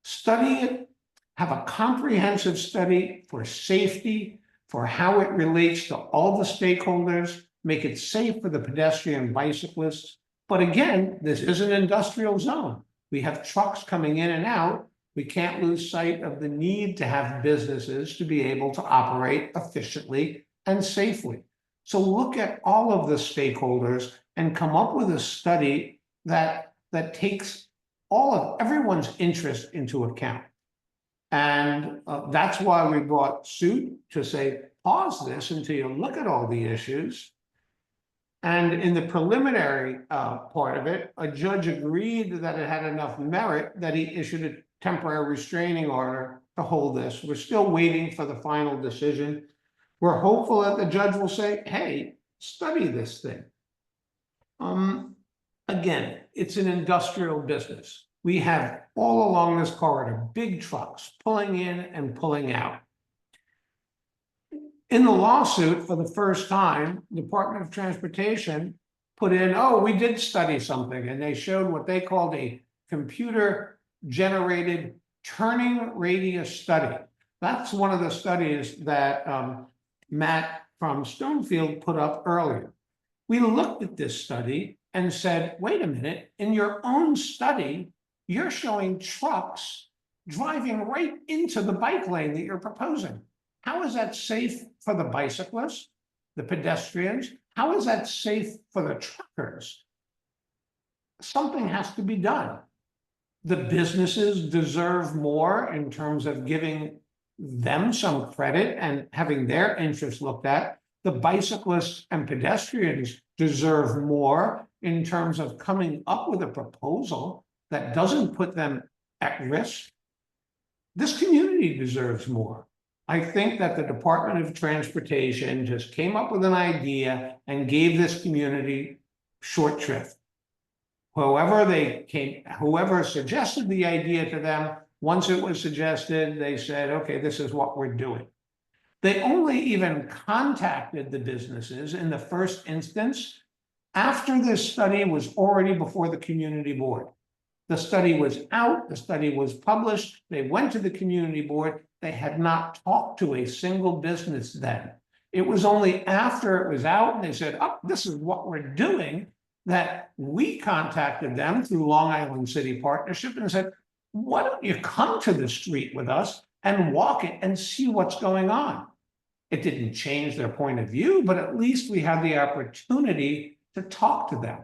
[SPEAKER 3] Study it, have a comprehensive study for safety, for how it relates to all the stakeholders, make it safe for the pedestrian and bicyclists. But again, this is an industrial zone. We have trucks coming in and out. We can't lose sight of the need to have businesses to be able to operate efficiently and safely. So look at all of the stakeholders and come up with a study that takes everyone's interest into account. And that's why we brought suit to say, pause this until you look at all the issues. And in the preliminary part of it, a judge agreed that it had enough merit that he issued a temporary restraining order to hold this. We're still waiting for the final decision. We're hopeful that the judge will say, hey, study this thing. Again, it's an industrial business. We have all along this corridor, big trucks pulling in and pulling out. In the lawsuit, for the first time, Department of Transportation put in, oh, we did study something, and they showed what they called a computer-generated turning radius study. That's one of the studies that Matt from Stonefield put up earlier. We looked at this study and said, wait a minute, in your own study, you're showing trucks driving right into the bike lane that you're proposing. How is that safe for the bicyclists, the pedestrians? how is that safe for the truckers? Something has to be done. The businesses deserve more in terms of giving them some credit and having their interests looked at. The bicyclists and pedestrians deserve more in terms of coming up with a proposal that doesn't put them at risk. This community deserves more. I think that the Department of Transportation just came up with an idea and gave this community short shrift. Whoever suggested the idea to them, once it was suggested, they said, okay, this is what we're doing. They only even contacted the businesses in the first instance after this study was already before the community board. The study was out, the study was published, they went to the community board, they had not talked to a single business then. It was only after it was out and they said, oh, this is what we're doing, that we contacted them through Long Island City Partnership and said, why don't you come to the street with us and walk it and see what's going on? It didn't change their point of view, but at least we had the opportunity to talk to them.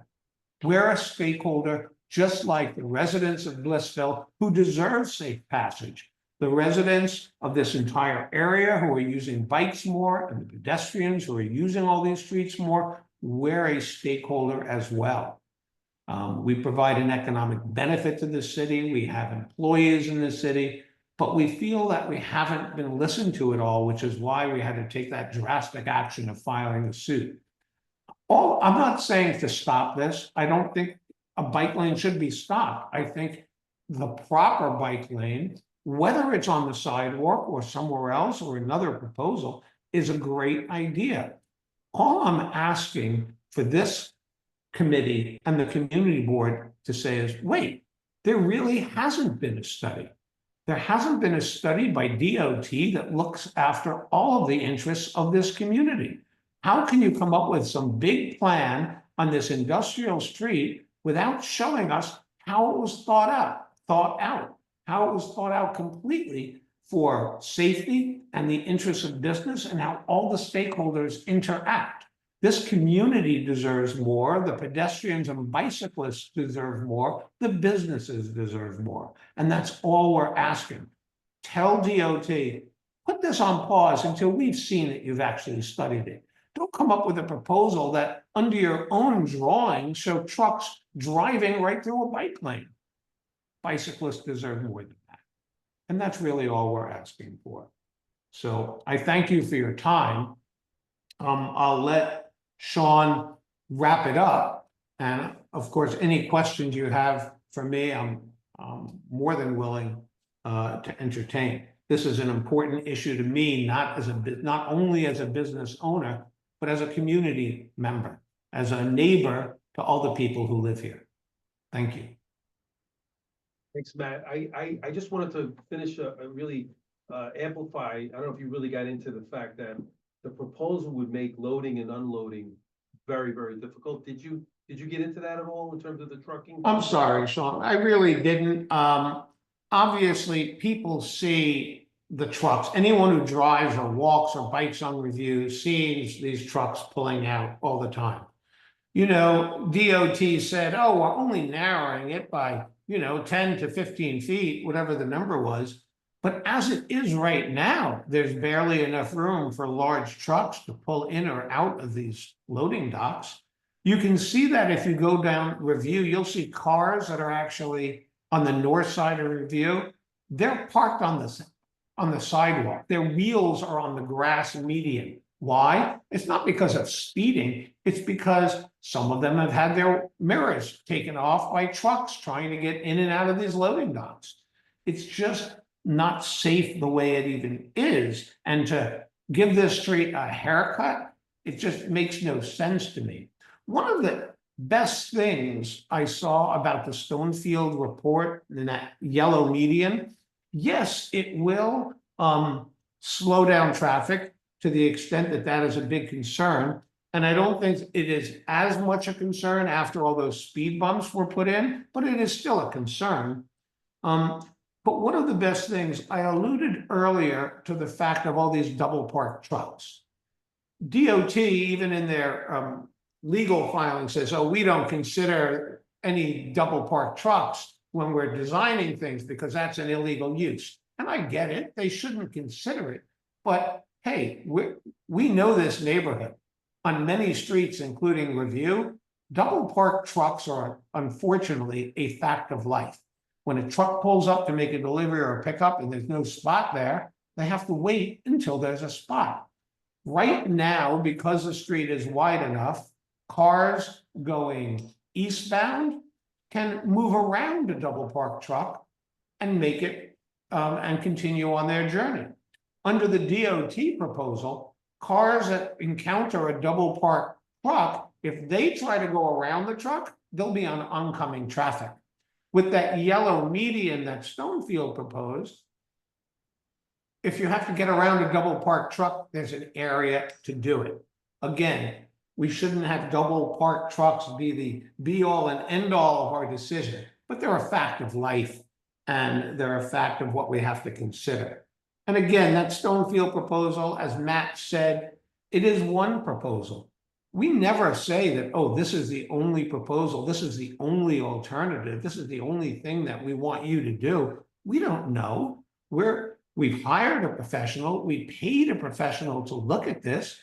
[SPEAKER 3] We're a stakeholder, just like the residents of Blissville who deserve safe passage, the residents of this entire area who are using bikes more, and the pedestrians who are using all these streets more. We're a stakeholder as well. We provide an economic benefit to the city. We have employees in the city, but we feel that we haven't been listened to at all, which is why we had to take that drastic action of filing a suit. I'm not saying to stop this. I don't think a bike lane should be stopped. I think the proper bike lane, whether it's on the sidewalk or somewhere else or another proposal, is a great idea. All I'm asking for this committee and the community board to say is, wait, there really hasn't been a study. There hasn't been a study by DOT that looks after all of the interests of this community. How can you come up with some big plan on this industrial street without showing us how it was thought out, how it was thought out completely for safety and the interests of business and how all the stakeholders interact? This community deserves more, the pedestrians and bicyclists deserve more, the businesses deserve more. And that's all we're asking. Tell DOT, put this on pause until we've seen that you've actually studied it. Don't come up with a proposal that under your own drawing show trucks driving right through a bike lane. Bicyclists deserve more than that. And that's really all we're asking for. So I thank you for your time. I'll let Sean wrap it up. And of course, any questions you have for me, I'm more than willing to entertain. This is an important issue to me, not only as a business owner, but as a community member, as a neighbor to all the people who live here. Thank you.
[SPEAKER 1] Thanks, Matt. I just wanted to finish really amplify. I don't know if you really got into the fact that the proposal would make loading and unloading very, very difficult. Did you get into that at all in terms of the trucking?
[SPEAKER 3] I'm sorry, Sean, I really didn't. Obviously, people see the trucks. Anyone who drives or walks or bikes on review sees these trucks pulling out all the time. You know, DOT said, oh, we're only narrowing it by 10 to 15 feet, whatever the number was. But as it is right now, there's barely enough room for large trucks to pull in or out of these loading docks. You can see that if you go down Review, you'll see cars that are actually on the north side of Review. They're parked on the sidewalk. Their wheels are on the grass median. Why? It's not because of speeding. It's because some of them have had their mirrors taken off by trucks trying to get in and out of these loading docks. It's just not safe the way it even is. And to give this street a haircut, it just makes no sense to me. One of the best things I saw about the Stonefield report in that yellow median, yes, it will slow down traffic to the extent that that is a big concern. And I don't think it is as much a concern after all those speed bumps were put in, but it is still a concern. But one of the best things, I alluded earlier to the fact of all these double parked trucks. DOT, even in their legal filing says, oh, we don't consider any double parked trucks when we're designing things because that's an illegal use. And I get it, they shouldn't consider it. But hey, we know this neighborhood. On many streets, including Review, double parked trucks are unfortunately a fact of life. When a truck pulls up to make a delivery or a pickup and there's no spot there, they have to wait until there's a spot. Right now, because the street is wide enough, cars going eastbound can move around a double parked truck and make it and continue on their journey. Under the DOT proposal, cars that encounter a double parked truck, if they try to go around the truck, they'll be on oncoming traffic. With that yellow median that Stonefield proposed, if you have to get around a double parked truck, there's an area to do it. Again, we shouldn't have double parked trucks be the be all and end all of our decision, but they're a fact of life and they're a fact of what we have to consider. And again, that Stonefield proposal, as Matt said, it is one proposal. We never say that, oh, this is the only proposal, this is the only alternative, this is the only thing that we want you to do. We don't know. We've hired a professional, we paid a professional to look at this,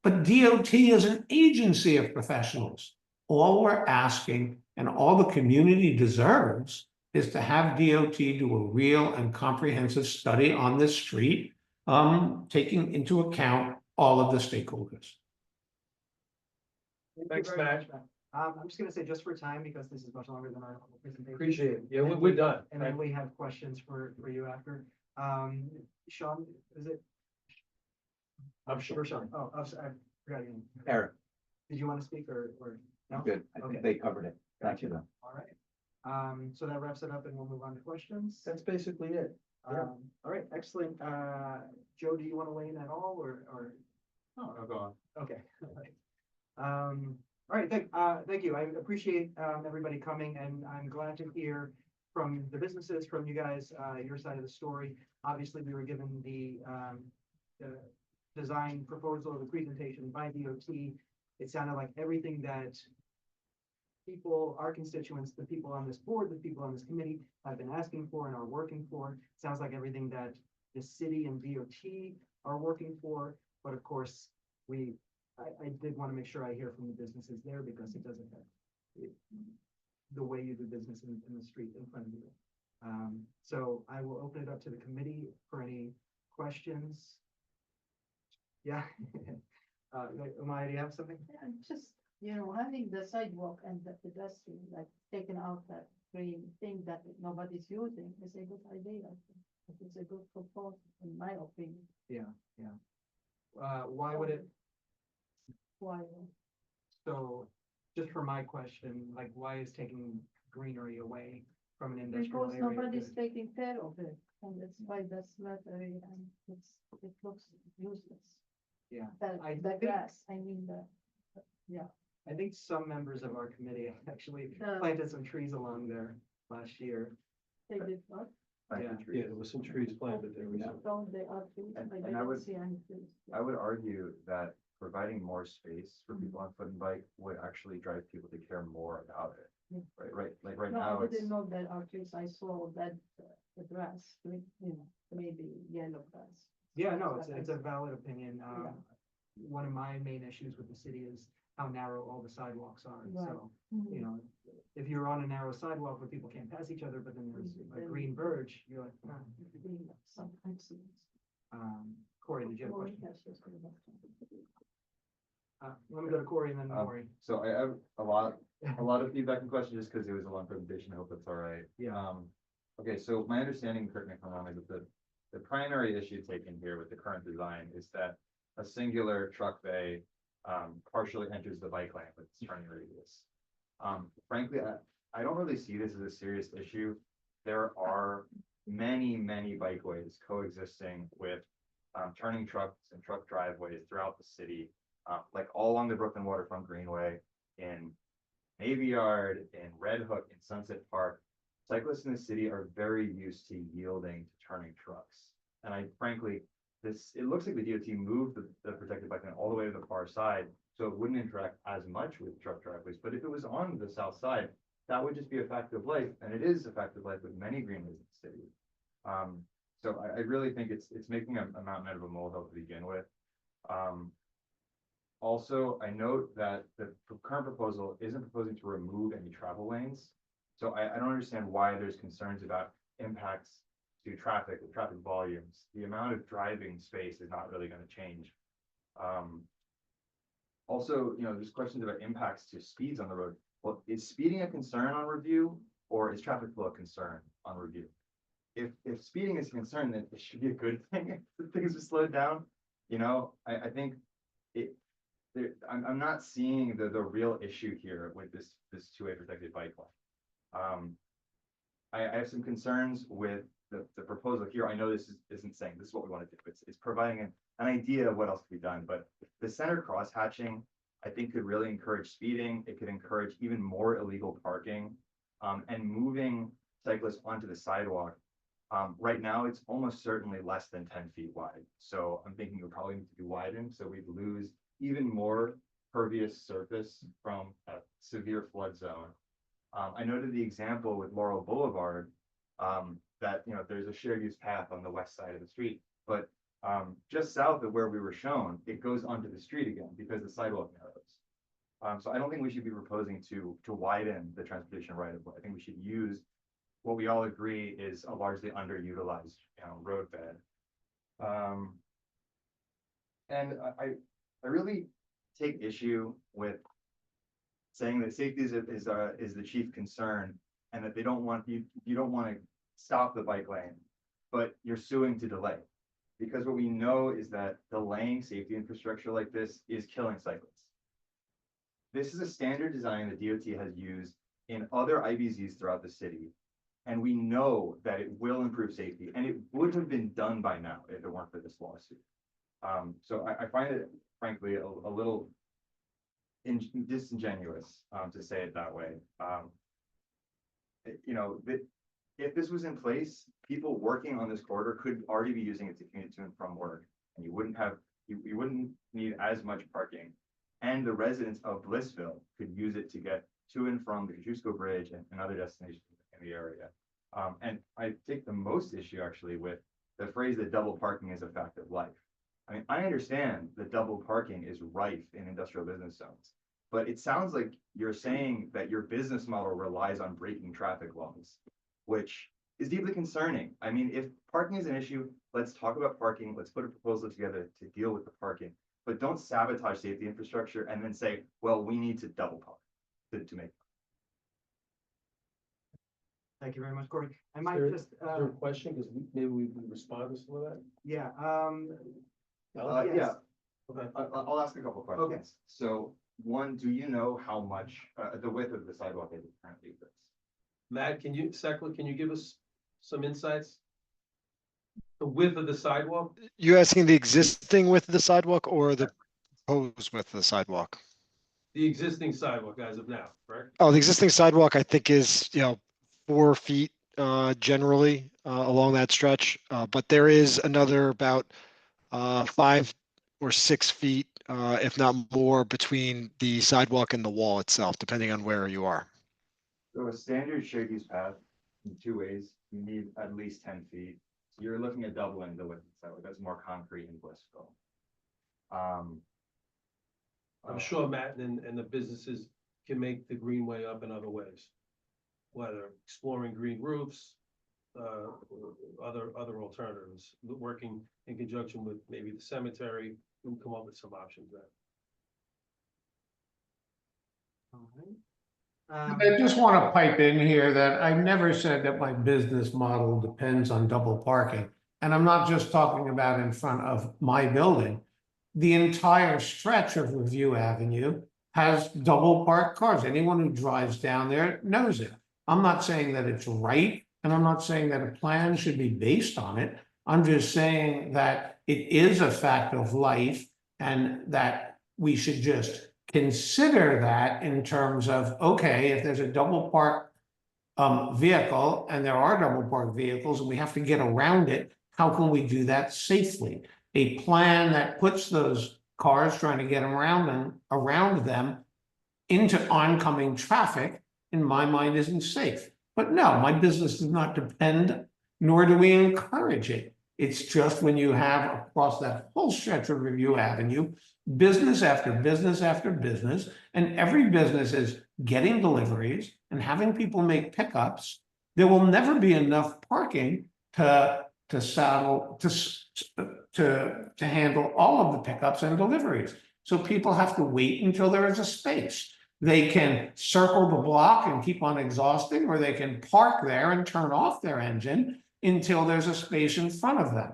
[SPEAKER 3] but DOT is an agency of professionals. All we're asking, and all the community deserves, is to have DOT do a real and comprehensive study on this street, taking into account all of the stakeholders.
[SPEAKER 7] Thank
[SPEAKER 1] Thanks,
[SPEAKER 7] you very
[SPEAKER 1] Matt.
[SPEAKER 7] much, Matt. I'm just gonna say, just for time, because this is much longer than our whole presentation.
[SPEAKER 1] Appreciate it. Yeah,
[SPEAKER 7] And
[SPEAKER 1] we're done.
[SPEAKER 7] And then we have questions for you after. Sean, is it?
[SPEAKER 1] I'm sure.
[SPEAKER 7] Sean, oh, I forgot your name.
[SPEAKER 10] Eric,
[SPEAKER 7] Did you want to speak or no?
[SPEAKER 10] good. I
[SPEAKER 7] Okay.
[SPEAKER 10] think they covered it. Thank you though.
[SPEAKER 7] All right. So that wraps it up and we'll move on to questions.
[SPEAKER 1] That's basically it. Yeah.
[SPEAKER 7] All right, excellent. Joe, do you want to weigh in at all or?
[SPEAKER 4] No, go on.
[SPEAKER 7] Okay. All right, thank you. I appreciate everybody coming and I'm glad to hear from the businesses, from you guys, your side of the story. Obviously, we were given the design proposal, the presentation by DOT. It sounded like everything that people, our constituents, the people on this board, the people on this committee have been asking for and are working for. Sounds like everything that the city and DOT are working for, but of course, I did want to make sure I hear from the businesses there because it doesn't affect the way you do business in the street in front of you. So I will open it up to the committee for any questions. Yeah. Umay, do you have something?
[SPEAKER 12] Yeah, just, having the sidewalk and the pedestrian, like taking out that green thing that nobody's using is a good idea. It's a good proposal, in my opinion.
[SPEAKER 7] Yeah. Why would it?
[SPEAKER 12] Why?
[SPEAKER 7] So, just for my question, like, why is taking greenery away from an industrial
[SPEAKER 12] Because
[SPEAKER 7] area?
[SPEAKER 12] nobody's taking care of it, and it's why that's not area, and it looks useless.
[SPEAKER 7] Yeah,
[SPEAKER 12] The
[SPEAKER 7] I
[SPEAKER 12] the
[SPEAKER 7] think-
[SPEAKER 12] grass, I mean, yeah.
[SPEAKER 7] I think some members of our committee actually
[SPEAKER 12] Uh,
[SPEAKER 7] planted some trees along there last year.
[SPEAKER 12] They did what?
[SPEAKER 7] Yeah.
[SPEAKER 1] Yeah, there was some trees planted there. recently.
[SPEAKER 12] Don't they are trees?
[SPEAKER 10] And-
[SPEAKER 12] I
[SPEAKER 10] and I
[SPEAKER 12] didn't
[SPEAKER 10] would-
[SPEAKER 12] see any trees.
[SPEAKER 10] I would argue that providing more space for people on foot and bike would actually drive people to care more about it.
[SPEAKER 12] Yeah.
[SPEAKER 10] Right, like right
[SPEAKER 12] No,
[SPEAKER 10] now,
[SPEAKER 12] I
[SPEAKER 10] it's,
[SPEAKER 12] didn't know that are trees. I saw that the grass, maybe yellow grass.
[SPEAKER 7] Yeah, no,
[SPEAKER 12] That's
[SPEAKER 7] it's
[SPEAKER 12] what
[SPEAKER 7] a
[SPEAKER 12] I
[SPEAKER 7] valid opinion.
[SPEAKER 12] Yeah.
[SPEAKER 7] One of my main issues with the city is how narrow all the sidewalks are.
[SPEAKER 12] Right.
[SPEAKER 7] So,
[SPEAKER 12] Mhm.
[SPEAKER 7] if you're on a narrow sidewalk where people can't pass each other, but then there's a
[SPEAKER 12] Then-
[SPEAKER 7] green verge, you're like, ah.
[SPEAKER 12] Being some accidents.
[SPEAKER 7] Corey, did you have a
[SPEAKER 12] Corey
[SPEAKER 7] question?
[SPEAKER 12] has just got a question.
[SPEAKER 7] Let me go to Corey and then Corey.
[SPEAKER 10] so I have a lot of feedback and questions just because it was a long presentation. I hope that's all right.
[SPEAKER 7] Yeah.
[SPEAKER 10] Okay, so my understanding, correct me if I'm wrong, is that the primary issue taken here with the current design is that a singular truck bay partially enters the bike lane with its turning radius. Frankly, I don't really see this as a serious issue. There are many bikeways coexisting with turning trucks and truck driveways throughout the city, like all along the Brooklyn Waterfront Greenway, in Navy Yard, in Red Hook, in Sunset Park. Cyclists in the city are very used to yielding to turning trucks. And I frankly, it looks like the DOT moved the protected bike lane all the way to the far side, so it wouldn't interact as much with truck driveways, but if it was on the south side, that would just be a fact of life, and it is a fact of life with many greenways in the city. So I really think it's making a mountain out of a molehill to begin with. Also, I note that the current proposal isn't proposing to remove any travel lanes. So I don't understand why there's concerns about impacts to traffic volumes. The amount of driving space is not really going to change. Also, there's questions about impacts to speeds on the road. Well, is speeding a concern on review, or is traffic flow a concern on review? If speeding is a concern, then it should be a good thing if things are slowed down. I think I'm not seeing the real issue here with this two-way protected bike lane. I have some concerns with the proposal here. I know this isn't saying this is what we want to do. It's providing an idea of what else can be done, but the center cross hatching, I think, could really encourage speeding. It could encourage even more illegal parking, and moving cyclists onto the sidewalk. Right now, it's almost certainly less than 10 feet wide. So I'm thinking it would probably need to be widened, so we'd lose even more pervious surface from a severe flood zone. I noted the example with Laurel Boulevard, that there's a shared use path on the west side of the street, but just south of where we were shown, it goes onto the street again because the sidewalk narrows. So I don't think we should be proposing to widen the transportation right of way. I think we should use what we all agree is a largely underutilized road bed. And I really take issue with saying that safety is the chief concern, and that you don't want to stop the bike lane, but you're suing to delay. Because what we know is that delaying safety infrastructure like this is killing cyclists. This is a standard design the DOT has used in other IBZs throughout the city, and we know that it will improve safety, and it would have been done by now if it weren't for this lawsuit. So I find it, frankly, a little disingenuous to say it that way. If this was in place, people working on this corridor could already be using it to commute to and from work, and you wouldn't need as much parking. And the residents of Blissville could use it to get to and from the Kosciuszko Bridge and other destinations in the area. And I take the most issue actually with the phrase that double parking is a fact of life. I mean, I understand that double parking is rife in industrial business zones, but it sounds like you're saying that your business model relies on breaking traffic laws, which is deeply concerning. I mean, if parking is an issue, let's talk about parking. Let's put a proposal together to deal with the parking, but don't sabotage safety infrastructure and then say, well, we need to double park to make.
[SPEAKER 7] Thank you very much, Corey. I might
[SPEAKER 1] Is
[SPEAKER 7] just,
[SPEAKER 1] there a question? Because maybe we can respond to some of that.
[SPEAKER 7] yeah,
[SPEAKER 10] Yeah,
[SPEAKER 7] yes.
[SPEAKER 1] Okay.
[SPEAKER 10] I'll ask a couple questions.
[SPEAKER 7] Okay.
[SPEAKER 10] So one, do you know how much the width of the sidewalk is currently exists?
[SPEAKER 1] Matt, can you give us some insights? The width of the sidewalk?
[SPEAKER 11] You asking the existing width of the sidewalk or the proposed width of the sidewalk?
[SPEAKER 1] The existing sidewalk as of now, correct?
[SPEAKER 11] Oh, the existing sidewalk, I think is, 4 feet generally along that stretch. But there is another about 5 or 6 feet, if not more, between the sidewalk and the wall itself, depending on where you are.
[SPEAKER 10] So a standard shared use path in two ways, you need at least 10 feet. So you're looking at doubling the width of the sidewalk. That's more concrete in Blissville.
[SPEAKER 1] I'm sure Matt and the businesses can make the greenway up in other ways. Whether exploring green roofs, other alternatives, working in conjunction with maybe the cemetery, we can come up with some options there.
[SPEAKER 7] All right.
[SPEAKER 3] I just want to pipe in here that I've never said that my business model depends on double parking. And I'm not just talking about in front of my building. The entire stretch of Review Avenue has double parked cars. Anyone who drives down there knows it. I'm not saying that it's right, and I'm not saying that a plan should be based on it. I'm just saying that it is a fact of life and that we should just consider that in terms of, okay, if there's a double park vehicle and there are double park vehicles and we have to get around it, how can we do that safely? a plan that puts those cars trying to get around them into oncoming traffic, in my mind, isn't safe. But no, my business does not depend, nor do we encourage it. It's just when you have across that whole stretch of Review Avenue, business after business after business, and every business is getting deliveries and having people make pickups, there will never be enough parking to handle all of the pickups and deliveries. So people have to wait until there is a space. They can circle the block and keep on exhausting, or they can park there and turn off their engine until there's a space in front of them.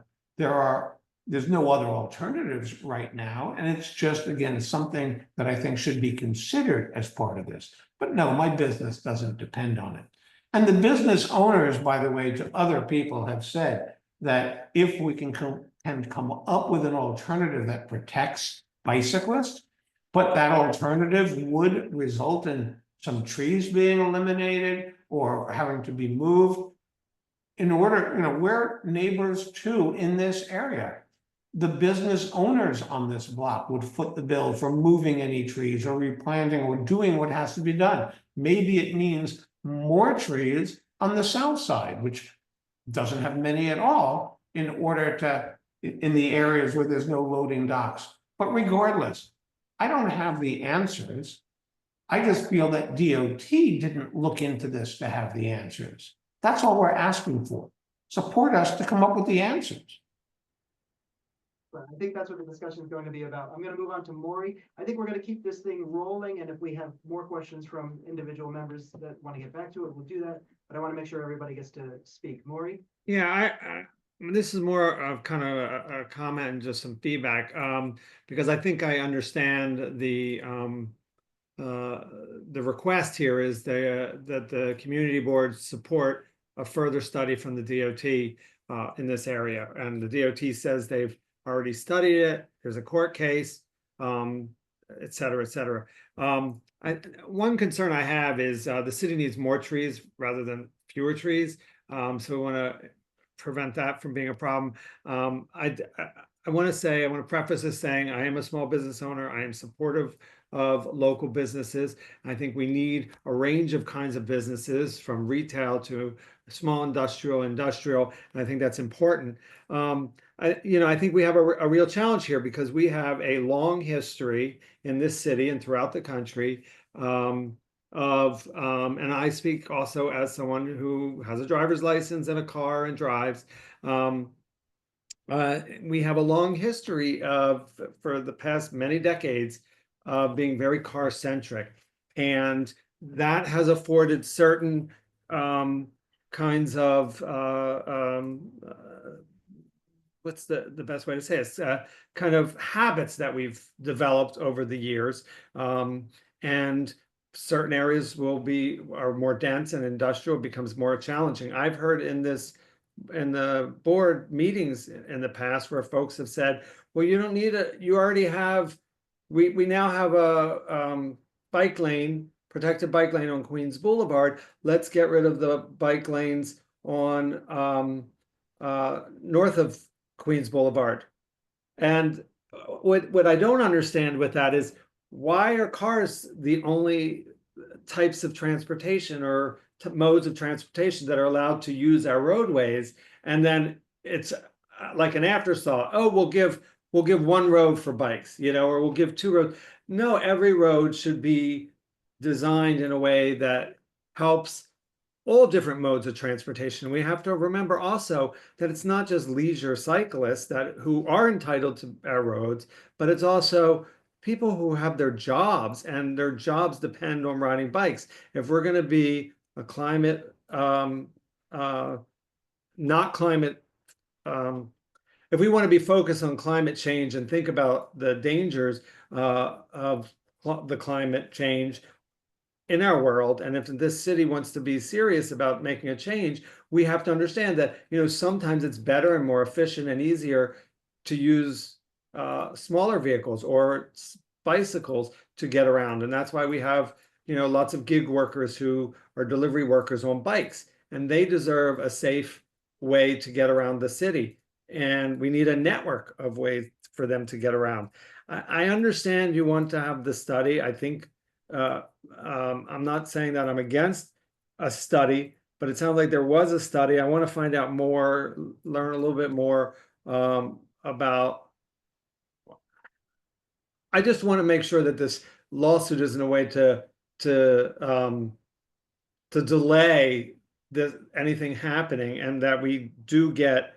[SPEAKER 3] There's no other alternatives right now, and it's just, again, something that I think should be considered as part of this. But no, my business doesn't depend on it. And the business owners, by the way, to other people have said that if we can come up with an alternative that protects bicyclists, but that alternative would result in some trees being eliminated or having to be moved. In order, we're neighbors too in this area. The business owners on this block would foot the bill for moving any trees or replanting or doing what has to be done. Maybe it means more trees on the south side, which doesn't have many at all, in the areas where there's no loading docks. But regardless, I don't have the answers. I just feel that DOT didn't look into this to have the answers. That's all we're asking for. Support us to come up with the answers.
[SPEAKER 7] But I think that's what the discussion is going to be about. I'm going to move on to Maury. I think we're going to keep this thing rolling, and if we have more questions from individual members that want to get back to it, we'll do that. But I want to make sure everybody gets to speak. Maury?
[SPEAKER 13] Yeah, this is more of kind of a comment and just some feedback, because I think I understand the request here is that the community board support a further study from the DOT in this area, and the DOT says they've already studied it. There's a court case, et cetera, et cetera. One concern I have is the city needs more trees rather than fewer trees, so we want to prevent that from being a problem. I want to preface this saying I am a small business owner. I am supportive of local businesses. I think we need a range of kinds of businesses, from retail to small industrial, and I think that's important. I think we have a real challenge here because we have a long history in this city and throughout the country and I speak also as someone who has a driver's license and a car and drives. We have a long history for the past many decades of being very car centric, and that has afforded certain kinds of what's the best way to say it? Kind of habits that we've developed over the years, and certain areas are more dense and industrial becomes more challenging. I've heard in the board meetings in the past where folks have said, well, you don't need you already have, we now have a protected bike lane on Queens Boulevard. Let's get rid of the bike lanes on north of Queens Boulevard. And what I don't understand with that is, why are cars the only types of transportation or modes of transportation that are allowed to use our roadways? And then it's like an afterthought. Oh, we'll give one road for bikes, or we'll give two roads. No, every road should be designed in a way that helps all different modes of transportation. We have to remember also that it's not just leisure cyclists who are entitled to our roads, but it's also people who have their jobs, and their jobs depend on riding bikes. If we're going to be a climate, if we want to be focused on climate change and think about the dangers of the climate change in our world, and if this city wants to be serious about making a change, we have to understand that, sometimes it's better and more efficient and easier to use smaller vehicles or bicycles to get around. And that's why we have, lots of gig workers who are delivery workers on bikes, and they deserve a safe way to get around the city. and we need a network of ways for them to get around. I understand you want to have the study. I think I'm not saying that I'm against a study, but it sounds like there was a study. I want to find out more, learn a little bit more about. I just want to make sure that this lawsuit isn't a way to delay anything happening, and that we do get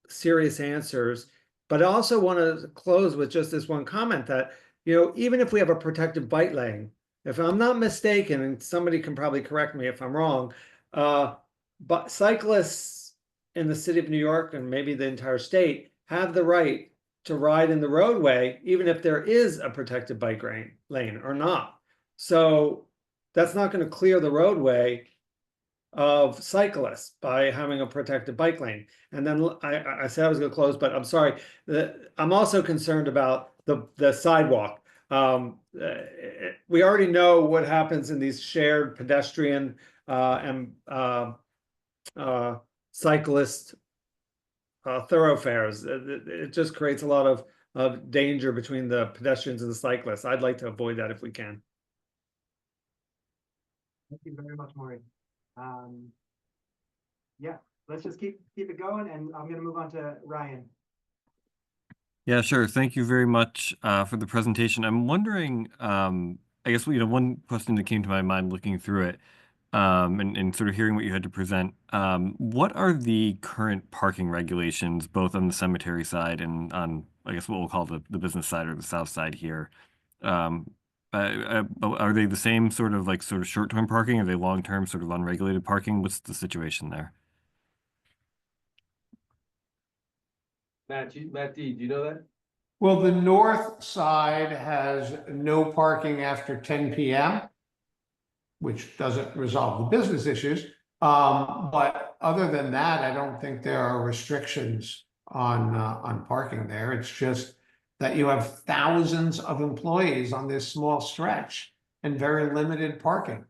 [SPEAKER 13] serious answers. But I also want to close with just this one comment that, even if we have a protected bike lane, if I'm not mistaken, and somebody can probably correct me if I'm wrong, but cyclists in the city of New York and maybe the entire state have the right to ride in the roadway, even if there is a protected bike lane or not. So that's not going to clear the roadway of cyclists by having a protected bike lane. And then I said I was going to close, but I'm sorry. I'm also concerned about the sidewalk. We already know what happens in these shared pedestrian and cyclist thoroughfares. It just creates a lot of danger between the pedestrians and the cyclists. I'd like to avoid that if we can.
[SPEAKER 7] Thank you very much, Maureen. Yeah, let's just keep it going, and I'm gonna move on to Ryan.
[SPEAKER 8] Yeah, sure. Thank you very much for the presentation. I'm wondering, I guess, one question that came to my mind looking through it, and sort of hearing what you had to present. What are the current parking regulations, both on the cemetery side and on, I guess, what we'll call the business side or the south side here? Are they the same sort of short-term parking? Are they long-term sort of unregulated parking? What's the situation there?
[SPEAKER 1] Matt D, do you know that?
[SPEAKER 3] Well, the north side has no parking after 10 p.m., which doesn't resolve the business issues. But other than that, I don't think there are restrictions on parking there. It's just that you have thousands of employees on this small stretch and very limited parking.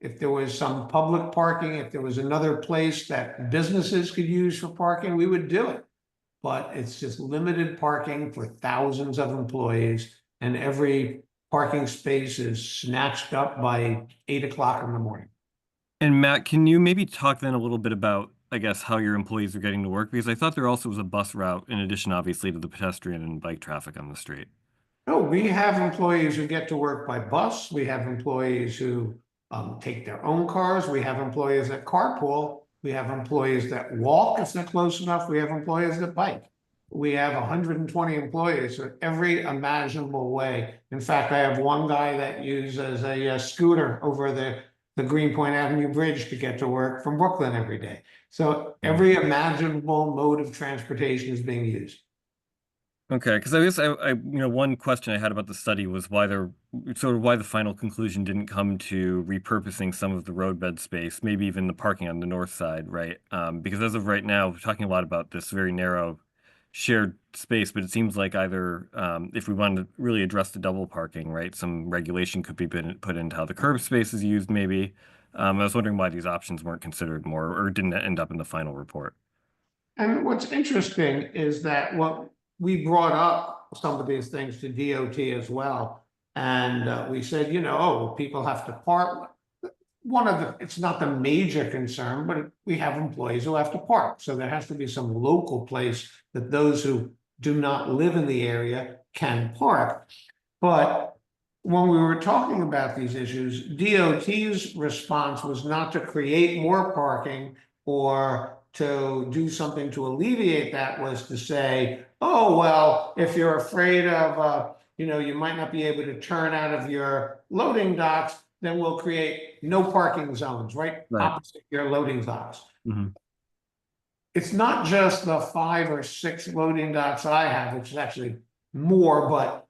[SPEAKER 3] If there was some public parking, if there was another place that businesses could use for parking, we would do it. But it's just limited parking for thousands of employees, and every parking space is snatched up by 8 o'clock in the morning.
[SPEAKER 8] And Matt, can you maybe talk then a little bit about, I guess, how your employees are getting to work? Because I thought there also was a bus route in addition, obviously, to the pedestrian and bike traffic on the street.
[SPEAKER 3] No, we have employees who get to work by bus. We have employees who take their own cars. We have employees that carpool. We have employees that walk if they're close enough. We have employees that bike. We have 120 employees in every imaginable way. In fact, I have one guy that uses a scooter over the Greenpoint Avenue Bridge to get to work from Brooklyn every day. So every imaginable mode of transportation is being used.
[SPEAKER 8] Okay, because I guess one question I had about the study was why the final conclusion didn't come to repurposing some of the roadbed space, maybe even the parking on the north side, right? Because as of right now, we're talking a lot about this very narrow shared space, but it seems like either if we wanted to really address the double parking, right, some regulation could be put into how the curb space is used, maybe. I was wondering why these options weren't considered more or didn't end up in the final report.
[SPEAKER 3] And what's interesting is that we brought up some of these things to DOT as well. And we said, people have to park. It's not the major concern, but we have employees who have to park. So there has to be some local place that those who do not live in the area can park. But when we were talking about these issues, DOT's response was not to create more parking or to do something to alleviate that, was to say, oh, well, if you're afraid of, you might not be able to turn out of your loading docks, then we'll create no parking zones, right? Opposite your loading docks.
[SPEAKER 8] Mm-hmm.
[SPEAKER 3] It's not just the 5 or 6 loading docks I have, which is actually more, but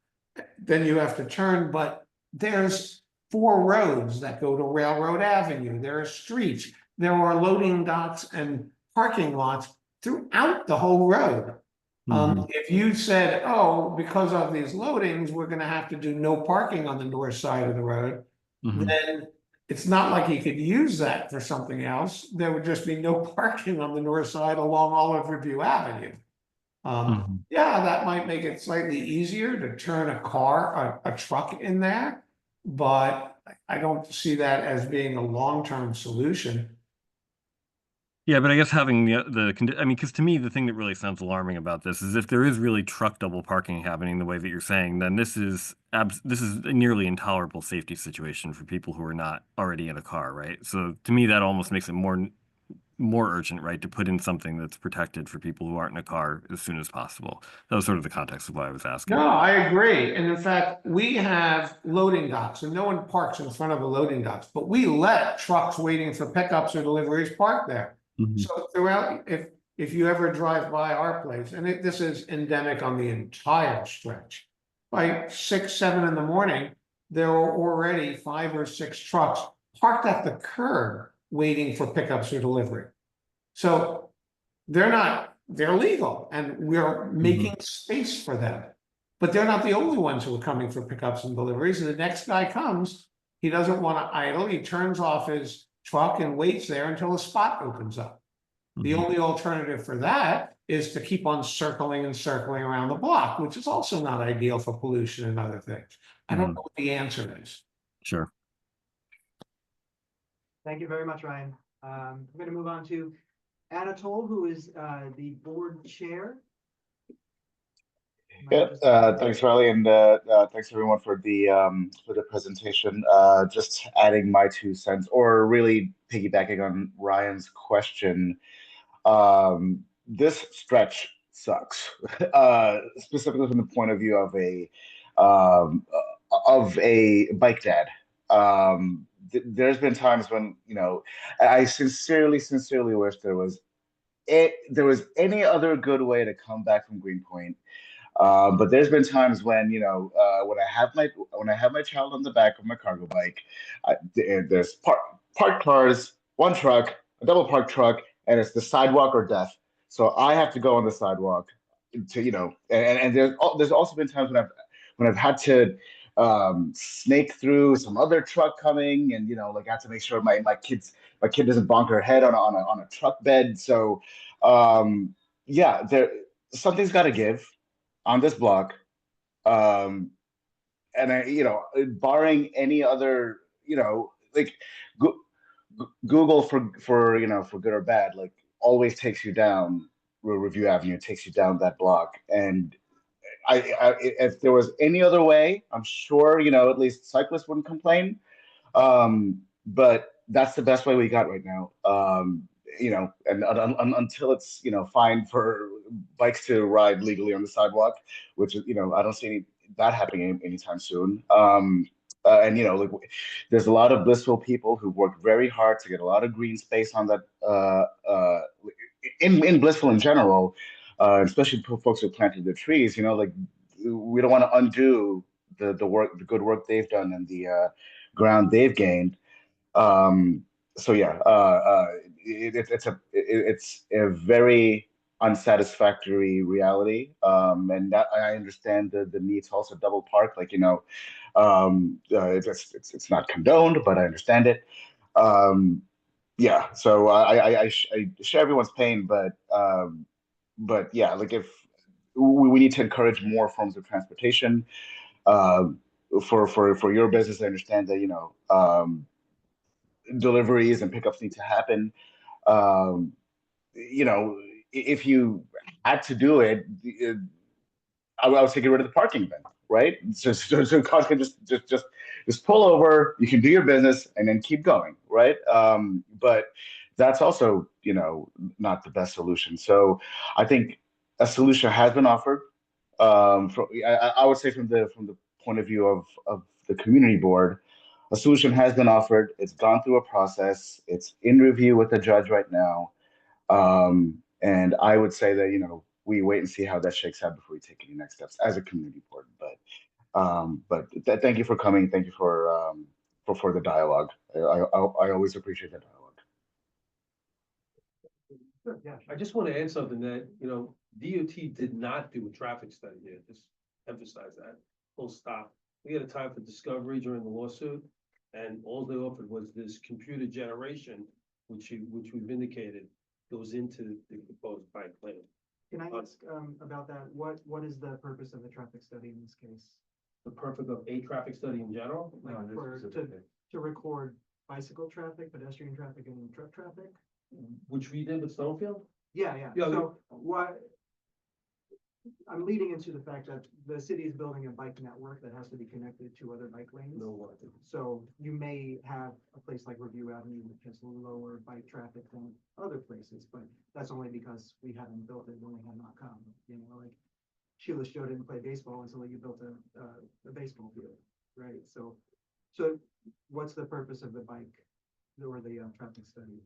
[SPEAKER 3] then you have to turn, but there's 4 roads that go to Railroad Avenue. There are streets. There are loading docks and parking lots throughout the whole road.
[SPEAKER 8] Mm-hmm.
[SPEAKER 3] If you said, oh, because of these loadings, we're going to have to do no parking on the north side of the road,
[SPEAKER 8] mm-hmm.
[SPEAKER 3] then it's not like he could use that for something else. There would just be no parking on the north side along Olive Review Avenue. Yeah, that might make it slightly easier to turn a truck in there, but I don't see that as being a long-term solution.
[SPEAKER 8] Yeah, but I guess having I mean, because to me, the thing that really sounds alarming about this is if there is really truck double parking happening the way that you're saying, then this is a nearly intolerable safety situation for people who are not already in a car, right? So to me, that almost makes it more urgent, right, to put in something that's protected for people who aren't in a car as soon as possible. That was sort of the context of why I was asking.
[SPEAKER 3] No, I agree. And in fact, we have loading docks and no one parks in front of the loading docks, but we let trucks waiting for pickups or deliveries park there. So throughout, if you ever drive by our place, and this is endemic on the entire stretch, by 6, 7 in the morning, there are already 5 or 6 trucks parked at the curb waiting for pickups or delivery. So they're legal and we're making space for them. But they're not the only ones who are coming for pickups and deliveries. And the next guy comes, he doesn't want to idle, he turns off his truck and waits there until a spot opens up. The only alternative for that is to keep on circling and circling around the block, which is also not ideal for pollution and other things. I don't know what the answer is.
[SPEAKER 8] Sure.
[SPEAKER 7] Thank you very much, Ryan. I'm going to move on to Anatole, who is the board chair.
[SPEAKER 14] Yeah, thanks, Riley, and thanks everyone for the presentation. Just adding my 2 cents, or really piggybacking on Ryan's question. This stretch sucks, specifically from the point of view of a bike dad. There's been times when, you know, I sincerely wish there was any other good way to come back from Greenpoint. But there's been times when, you know, when I have my child on the back of my cargo bike, there's parked cars, 1 truck, a double parked truck, and it's the sidewalk or death. So I have to go on the sidewalk to, you know, and there's also been times when I've had to snake through some other truck coming, and, you know, like I have to make sure my kid doesn't bonk her head on a truck bed. So yeah, something's got to give on this block. And you know, barring any other, you know, like Google for you know, for good or bad, like always takes you down Review Avenue, takes you down that block. And if there was any other way, I'm sure, you know, at least cyclists wouldn't complain. But that's the best way we got right now. You know, and until it's, you know, fine for bikes to ride legally on the sidewalk, which is, you know, I don't see that happening anytime soon. And, you know, like there's a lot of Blissville people who worked very hard to get a lot of green space on that, in Blissville in general, especially folks who planted the trees. You know, like we don't want to undo the good work they've done and the ground they've gained. So yeah, it's a very unsatisfactory reality, and that I understand the need to also double park. Like, you know, it's not condoned, but I understand it. Yeah, so I share everyone's pain, but yeah, like if we need to encourage more forms of transportation, for your business, I understand that, you know, deliveries and pickups need to happen. You know, if you had to do it, I would say get rid of the parking then, right? So cars can just pull over. You can do your business and then keep going, right? But that's also, you know, not the best solution. So I think a solution has been offered. I would say from the point of view of the community board, a solution has been offered. It's gone through a process. It's in review with the judge right now. And I would say that, you know, we wait and see how that shakes out before we take any next steps as a community board. But thank you for coming. Thank you for the dialogue. I always appreciate that dialogue.
[SPEAKER 1] Sure, yeah, I just want to add something that, you know, DOT did not do a traffic study here, just emphasize that, full stop. We had a time for discovery during the lawsuit, And all they offered was this computer generation, which we've indicated goes into the proposed bike lane.
[SPEAKER 7] Can I ask, about that? What is the purpose of the traffic study in this case?
[SPEAKER 1] The purpose of a traffic study in general,
[SPEAKER 7] Like
[SPEAKER 10] No, this
[SPEAKER 7] for,
[SPEAKER 10] specifically.
[SPEAKER 7] to record bicycle traffic, pedestrian traffic, and truck traffic?
[SPEAKER 1] which we did with Stonefield?
[SPEAKER 7] Yeah, yeah.
[SPEAKER 1] Yeah,
[SPEAKER 7] So what, I'm leading into the fact that the city is building a bike network that has to be connected to other bike lanes.
[SPEAKER 1] No, what?
[SPEAKER 7] So you may have a place like Review Avenue, which has lower bike traffic than other places, but that's only because we haven't built it when we have not come. You know, like Sheila Joe didn't play baseball until you built a baseball field, right? So what's the purpose of the bike or the traffic study?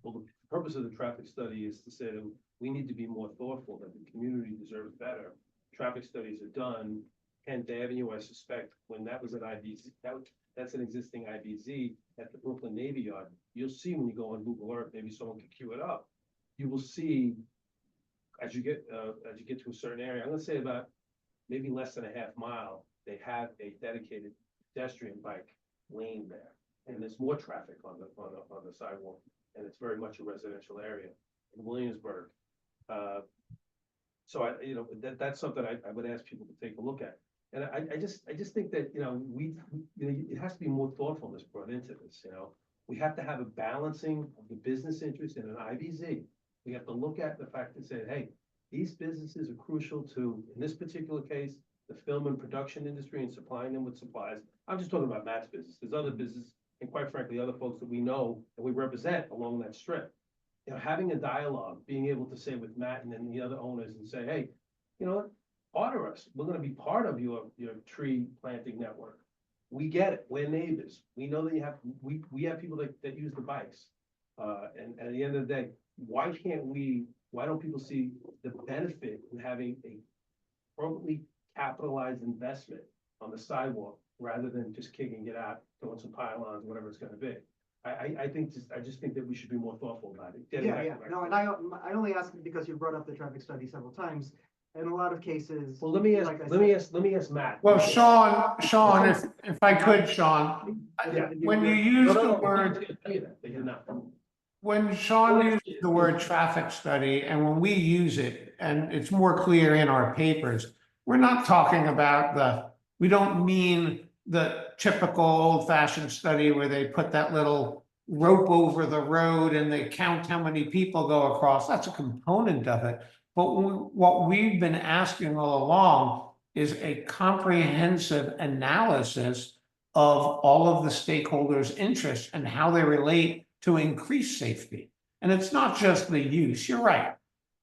[SPEAKER 1] Well, the purpose of the traffic study is to say that we need to be more thoughtful, that the community deserves better. Traffic studies are done. Kent Avenue, I suspect, when that was an IBZ, that's an existing IBZ at the Brooklyn Navy Yard. You'll see when you go on Google Earth, maybe someone could queue it up. You will see, as you get to a certain area, I'm gonna say about maybe less than a half mile, they have a dedicated pedestrian bike lane there. And there's more traffic on the sidewalk, and it's very much a residential area in Williamsburg. So that's something I would ask people to take a look at. And I just think that, it has to be more thoughtfulness brought into this, We have to have a balancing of the business interest in an IBZ. We have to look at the fact and say, hey, these businesses are crucial to, in this particular case, the film and production industry and supplying them with supplies. I'm just talking about Matt's business. There's other business, and quite frankly, other folks that we know and we represent along that strip. Having a dialogue, being able to say with Matt and then the other owners and say, hey, you know what? Order us. We're gonna be part of your tree planting network. We get it. We're neighbors. We know that we have people that use the bikes. And at the end of the day, why don't people see the benefit in having a appropriately capitalized investment on the sidewalk rather than just kicking it out, throwing some pylons, whatever it's gonna be? I just think that we should be more thoughtful about it. Getting
[SPEAKER 7] Yeah,
[SPEAKER 1] back
[SPEAKER 7] yeah.
[SPEAKER 1] to my-
[SPEAKER 7] No, and I only ask because you brought up the traffic study several times. In a lot of cases.
[SPEAKER 1] Well, let me
[SPEAKER 7] like I
[SPEAKER 1] ask Matt.
[SPEAKER 3] Well, Sean, if I could, Sean,
[SPEAKER 1] Yeah.
[SPEAKER 3] when you use the word,
[SPEAKER 1] They did not.
[SPEAKER 3] when Sean used the word traffic study, and when we use it, and it's more clear in our papers, we're not talking about we don't mean the typical old-fashioned study where they put that little rope over the road and they count how many people go across. That's a component of it. But what we've been asking all along is a comprehensive analysis of all of the stakeholders' interests and how they relate to increased safety. And it's not just the use. You're right.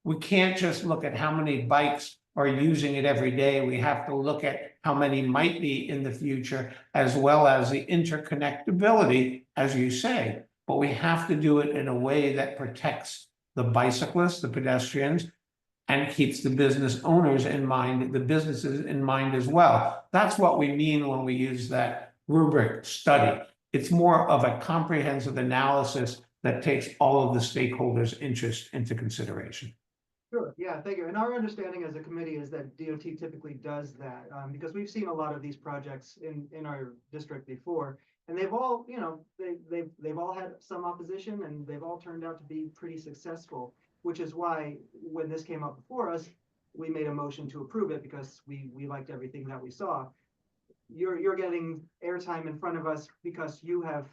[SPEAKER 3] We can't just look at how many bikes are using it every day. We have to look at how many might be in the future, as well as the interconnectability, as you say. But we have to do it in a way that protects the bicyclists, the pedestrians, and keeps the business owners in mind, the businesses in mind as well. That's what we mean when we use that rubric study. It's more of a comprehensive analysis that takes all of the stakeholders' interests into consideration.
[SPEAKER 7] Sure, yeah, thank you. And our understanding as a committee is that DOT typically does that, because we've seen a lot of these projects in our district before. And they've all, they've all had some opposition and they've all turned out to be pretty successful, which is why when this came up before us, we made a motion to approve it because we liked everything that we saw. You're getting airtime in front of us because you have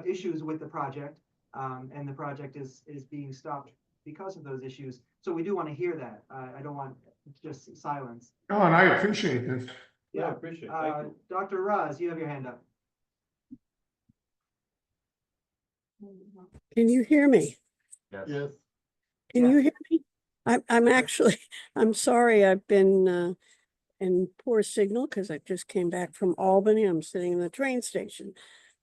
[SPEAKER 7] issues with the project, and the project is being stopped because of those issues. So we do want to hear that. I don't want just silence.
[SPEAKER 3] Oh, and I appreciate this.
[SPEAKER 1] Yeah, I appreciate it. Thank you.
[SPEAKER 7] Dr. Raz, you have your hand up.
[SPEAKER 6] Can you hear me?
[SPEAKER 10] Yes.
[SPEAKER 6] Can you hear me? I'm actually, I'm sorry, I've been in poor signal because I just came back from Albany. I'm sitting in the train station.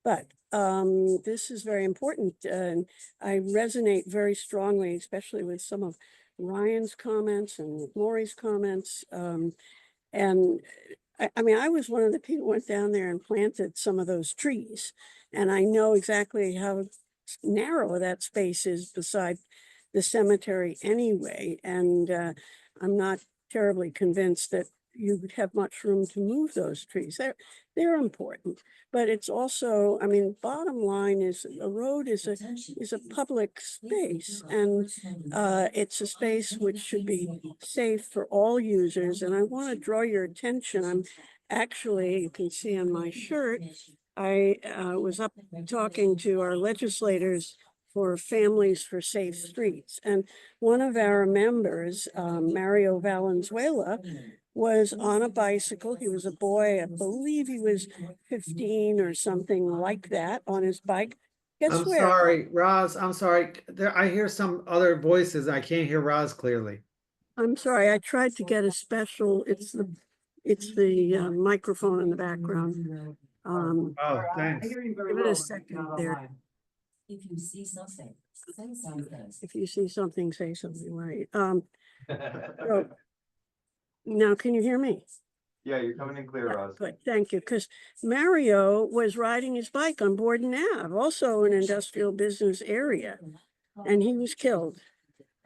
[SPEAKER 6] But this is very important, and I resonate very strongly, especially with some of Ryan's comments and with Maury's comments. And I mean, I was one of the people who went down there and planted some of those trees, and I know exactly how narrow that space is beside the cemetery anyway. And I'm not terribly convinced that you would have much room to move those trees. They're important, but it's also, I mean, bottom line is a road is a public space, and it's a space which should be safe for all users. And I want to draw your attention. I'm actually, you can see on my shirt, I was up talking to our legislators for Families for Safe Streets. And one of our members, Mario Valenzuela, was on a bicycle. He was a boy, I believe he was 15 or something like that, on his bike. Guess
[SPEAKER 13] I'm
[SPEAKER 6] where?
[SPEAKER 13] sorry, Roz, I'm sorry. There, I hear some other voices. I can't hear Roz clearly.
[SPEAKER 6] I'm sorry, I tried to get a special, it's the microphone in the background.
[SPEAKER 13] Oh,
[SPEAKER 7] I
[SPEAKER 13] thanks.
[SPEAKER 7] hear you very
[SPEAKER 6] Give it a
[SPEAKER 7] well, but
[SPEAKER 6] second
[SPEAKER 7] not
[SPEAKER 6] there.
[SPEAKER 7] online.
[SPEAKER 6] If you see something, say something, right? So, now can you hear me?
[SPEAKER 10] Yeah, you're coming in clear, Roz.
[SPEAKER 6] Good, thank you, because Mario was riding his bike on Borden Ave, also an industrial business area, and he was killed.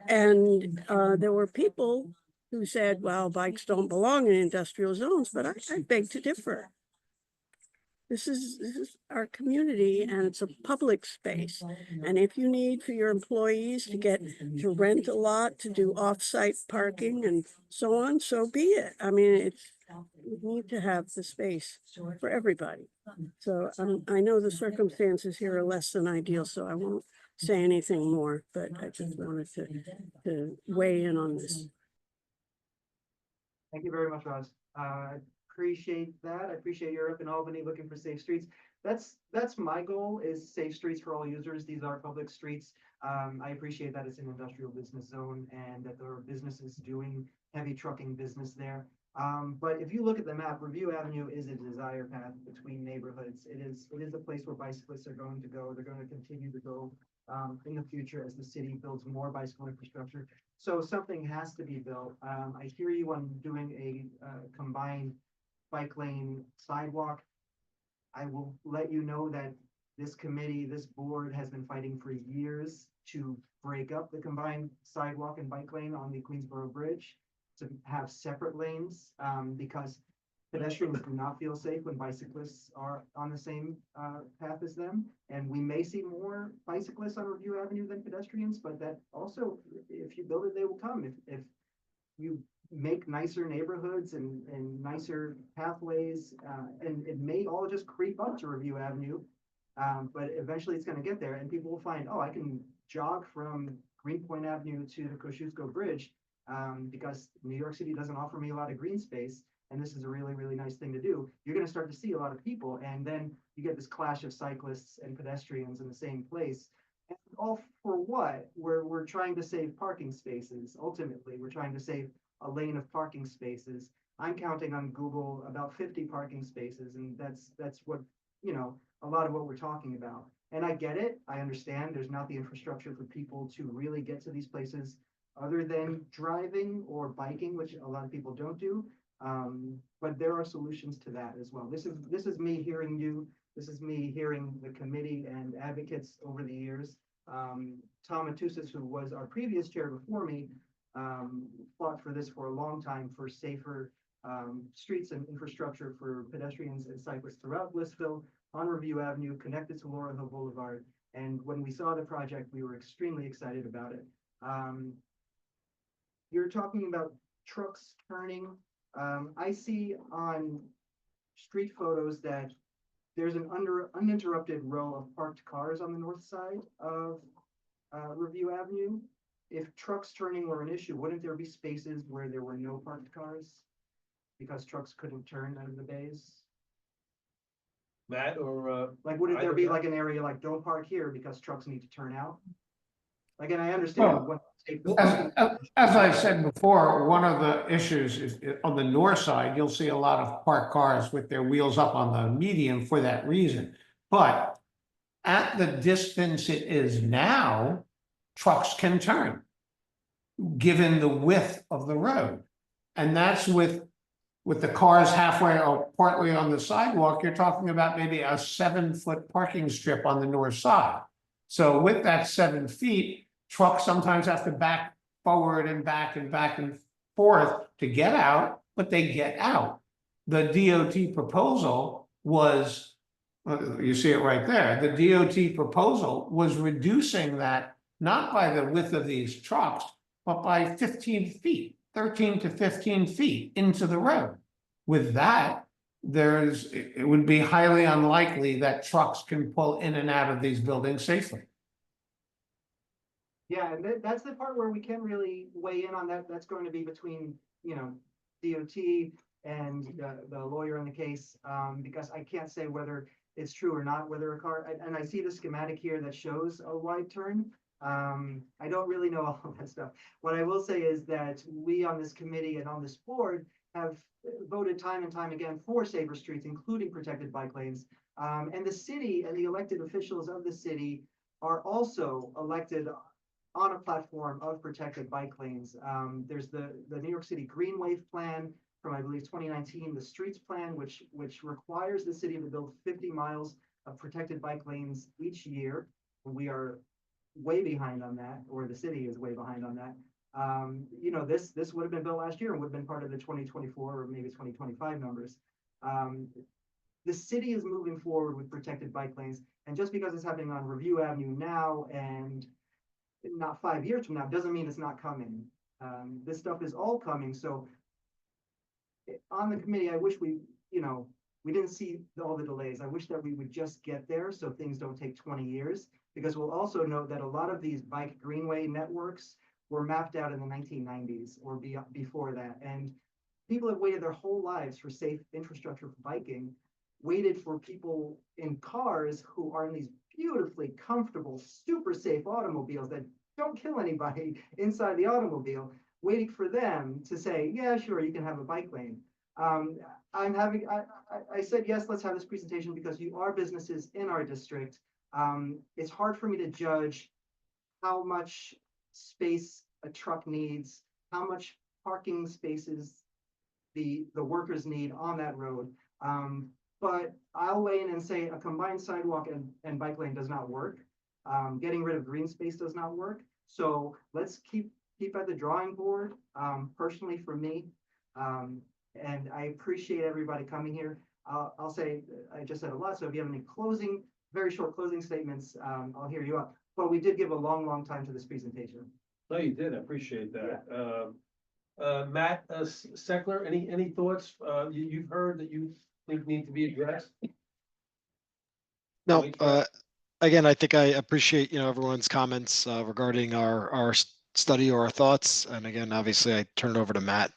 [SPEAKER 6] And there were people who said, well, bikes don't belong in industrial zones, but I beg to differ. This is our community, and it's a public space. And if you need for your employees to rent a lot, to do off-site parking and so on, so be it. I mean, we need to have the space for everybody. So I know the circumstances here are less than ideal, so I won't say anything more, but I just wanted to weigh in on this.
[SPEAKER 7] Thank you very much, Roz. Appreciate that. I appreciate you're up in Albany looking for safe streets. That's my goal, is safe streets for all users. These are public streets. I appreciate that it's an industrial business zone and that there are businesses doing heavy trucking business there. But if you look at the map, Review Avenue is a desire path between neighborhoods. It is a place where bicyclists are going to go. They're going to continue to go in the future as the city builds more bicycle infrastructure. So something has to be built. I hear you on doing a combined bike lane sidewalk. I will let you know that this committee, this board has been fighting for years to break up the combined sidewalk and bike lane on the Queensboro Bridge, to have separate lanes, because pedestrians do not feel safe when bicyclists are on the same path as them. And we may see more bicyclists on Review Avenue than pedestrians, but that also, if you build it, they will come. If you make nicer neighborhoods and nicer pathways, and it may all just creep up to Review Avenue, but eventually it's going to get there, and people will find, oh, I can jog from Greenpoint Avenue to the Kosciuszko Bridge, because New York City doesn't offer me a lot of green space, and this is a really, really nice thing to do. You're going to start to see a lot of people, and then you get this clash of cyclists and pedestrians in the same place. And all for what? We're trying to save parking spaces. Ultimately, we're trying to save a lane of parking spaces. I'm counting on Google about 50 parking spaces, and that's what, you know, a lot of what we're talking about. And I get it. I understand there's not the infrastructure for people to really get to these places other than driving or biking, which a lot of people don't do. But there are solutions to that as well. This is me hearing you. This is me hearing the committee and advocates over the years. Tom Matusas, who was our previous chair before me, fought for this for a long time, for safer streets and infrastructure for pedestrians and cyclists throughout Blissville, on Review Avenue, connected to Laurel Hill Boulevard. And when we saw the project, we were extremely excited about it. You're talking about trucks turning. I see on street photos that there's an uninterrupted row of parked cars on the north side of Review Avenue. If trucks turning were an issue, wouldn't there be spaces where there were no parked cars because trucks couldn't turn out of the bays?
[SPEAKER 1] Matt, or
[SPEAKER 7] Like, wouldn't there
[SPEAKER 1] either
[SPEAKER 7] be
[SPEAKER 1] Matt?
[SPEAKER 7] like an area like, don't park here because trucks need to turn out? Like, and I understand what.
[SPEAKER 3] As I said before, one of the issues is on the north side, you'll see a lot of parked cars with their wheels up on the median for that reason. But at the distance it is now, trucks can turn, given the width of the road. And that's with the cars halfway or partly on the sidewalk, you're talking about maybe a 7-foot parking strip on the north side. So with that 7 feet, trucks sometimes have to back forward and back and forth to get out. but they get out. The DOT proposal was, you see it right there, the DOT proposal was reducing that not by the width of these trucks, but by 15 feet, 13 to 15 feet into the road. With that, it would be highly unlikely that trucks can pull in and out of these buildings safely.
[SPEAKER 7] Yeah, and that's the part where we can really weigh in on that. That's going to be between, you know, DOT and the lawyer in the case, because I can't say whether it's true or not, whether a car, and I see the schematic here that shows a wide turn. I don't really know all of that stuff. What I will say is that we on this committee and on this board have voted time and time again for safer streets, including protected bike lanes. And the city and the elected officials of the city are also elected on a platform of protected bike lanes. There's the New York City Green Wave Plan from, I believe, 2019, the Streets Plan, which requires the city to build 50 miles of protected bike lanes each year. We are way behind on that, or the city is way behind on that. You know, this would have been built last year and would have been part of the 2024 or maybe 2025 numbers. The city is moving forward with protected bike lanes, and just because it's happening on Review Avenue now and not 5 years from now doesn't mean it's not coming. This stuff is all coming. So on the committee, I wish we didn't see all the delays. I wish that we would just get there so things don't take 20 years, because we'll also know that a lot of these bike greenway networks were mapped out in the 1990s or before that. And people have waited their whole lives for safe infrastructure for biking, waited for people in cars who are in these beautifully comfortable, super safe automobiles that don't kill anybody inside the automobile, waiting for them to say, yeah, sure, you can have a bike lane. I said, yes, let's have this presentation because you are businesses in our district. It's hard for me to judge how much space a truck needs, how much parking spaces the workers need on that road. But I'll weigh in and say a combined sidewalk and bike lane does not work. Getting rid of green space does not work. So let's keep at the drawing board, personally for me. And I appreciate everybody coming here. I'll say, I just said a lot, so if you have any very short closing statements, I'll hear you out. But we did give a long time to this presentation.
[SPEAKER 1] No, you did. I appreciate that. Matt Seckler, any thoughts? You've heard that you think need to be addressed?
[SPEAKER 11] No, again, I think I appreciate, everyone's comments regarding our study or our thoughts. And again, obviously, I turn it over to Matt.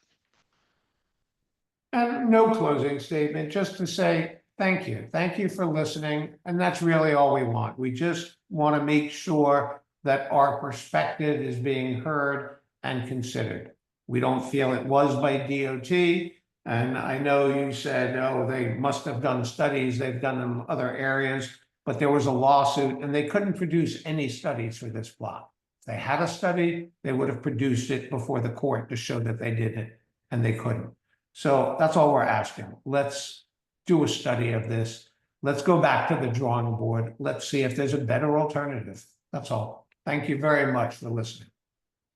[SPEAKER 3] And no closing statement, just to say thank you. Thank you for listening. And that's really all we want. We just want to make sure that our perspective is being heard and considered. We don't feel it was by DOT. And I know you said, oh, they must have done studies they've done in other areas, but there was a lawsuit and they couldn't produce any studies for this block. If they had a study, they would have produced it before the court to show that they did it, and they couldn't. So that's all we're asking. Let's do a study of this. Let's go back to the drawing board. Let's see if there's a better alternative. That's all. Thank you very much for listening.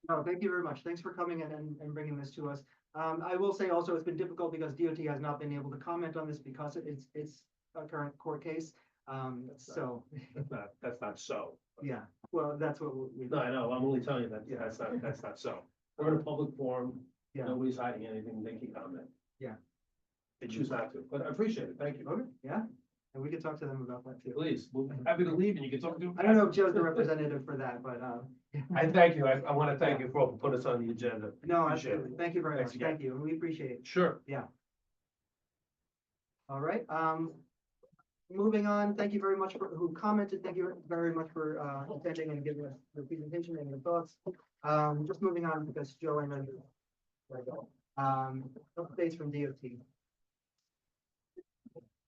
[SPEAKER 7] No, thank you very much. Thanks for coming in and bringing this to us. I will say also it's been difficult because DOT has not been able to comment on this because it's a current court case. So
[SPEAKER 1] That's not so.
[SPEAKER 7] yeah, well, that's what we.
[SPEAKER 1] No, I know. I'm only telling you that. Yeah, that's not so. We're in a public forum.
[SPEAKER 7] Yeah.
[SPEAKER 1] Nobody's hiding anything. They can comment.
[SPEAKER 7] Yeah.
[SPEAKER 1] They choose not to, but I appreciate it. Thank you.
[SPEAKER 7] Okay, yeah, and we can talk to them about that too.
[SPEAKER 1] Please, we're happy to leave and you can talk to them.
[SPEAKER 7] I don't know if Joe's the representative for that, but
[SPEAKER 1] I thank you. I want to thank you for putting us on the agenda.
[SPEAKER 7] no,
[SPEAKER 1] Appreciate
[SPEAKER 7] absolutely. Thank you very
[SPEAKER 1] Thanks
[SPEAKER 7] much.
[SPEAKER 1] again.
[SPEAKER 7] Thank you, and we appreciate it.
[SPEAKER 1] Sure.
[SPEAKER 7] All right, moving on, thank you very much for who commented. Thank you very much for attending and giving us the presentation and your thoughts. Just moving on because Joe and then updates from DOT.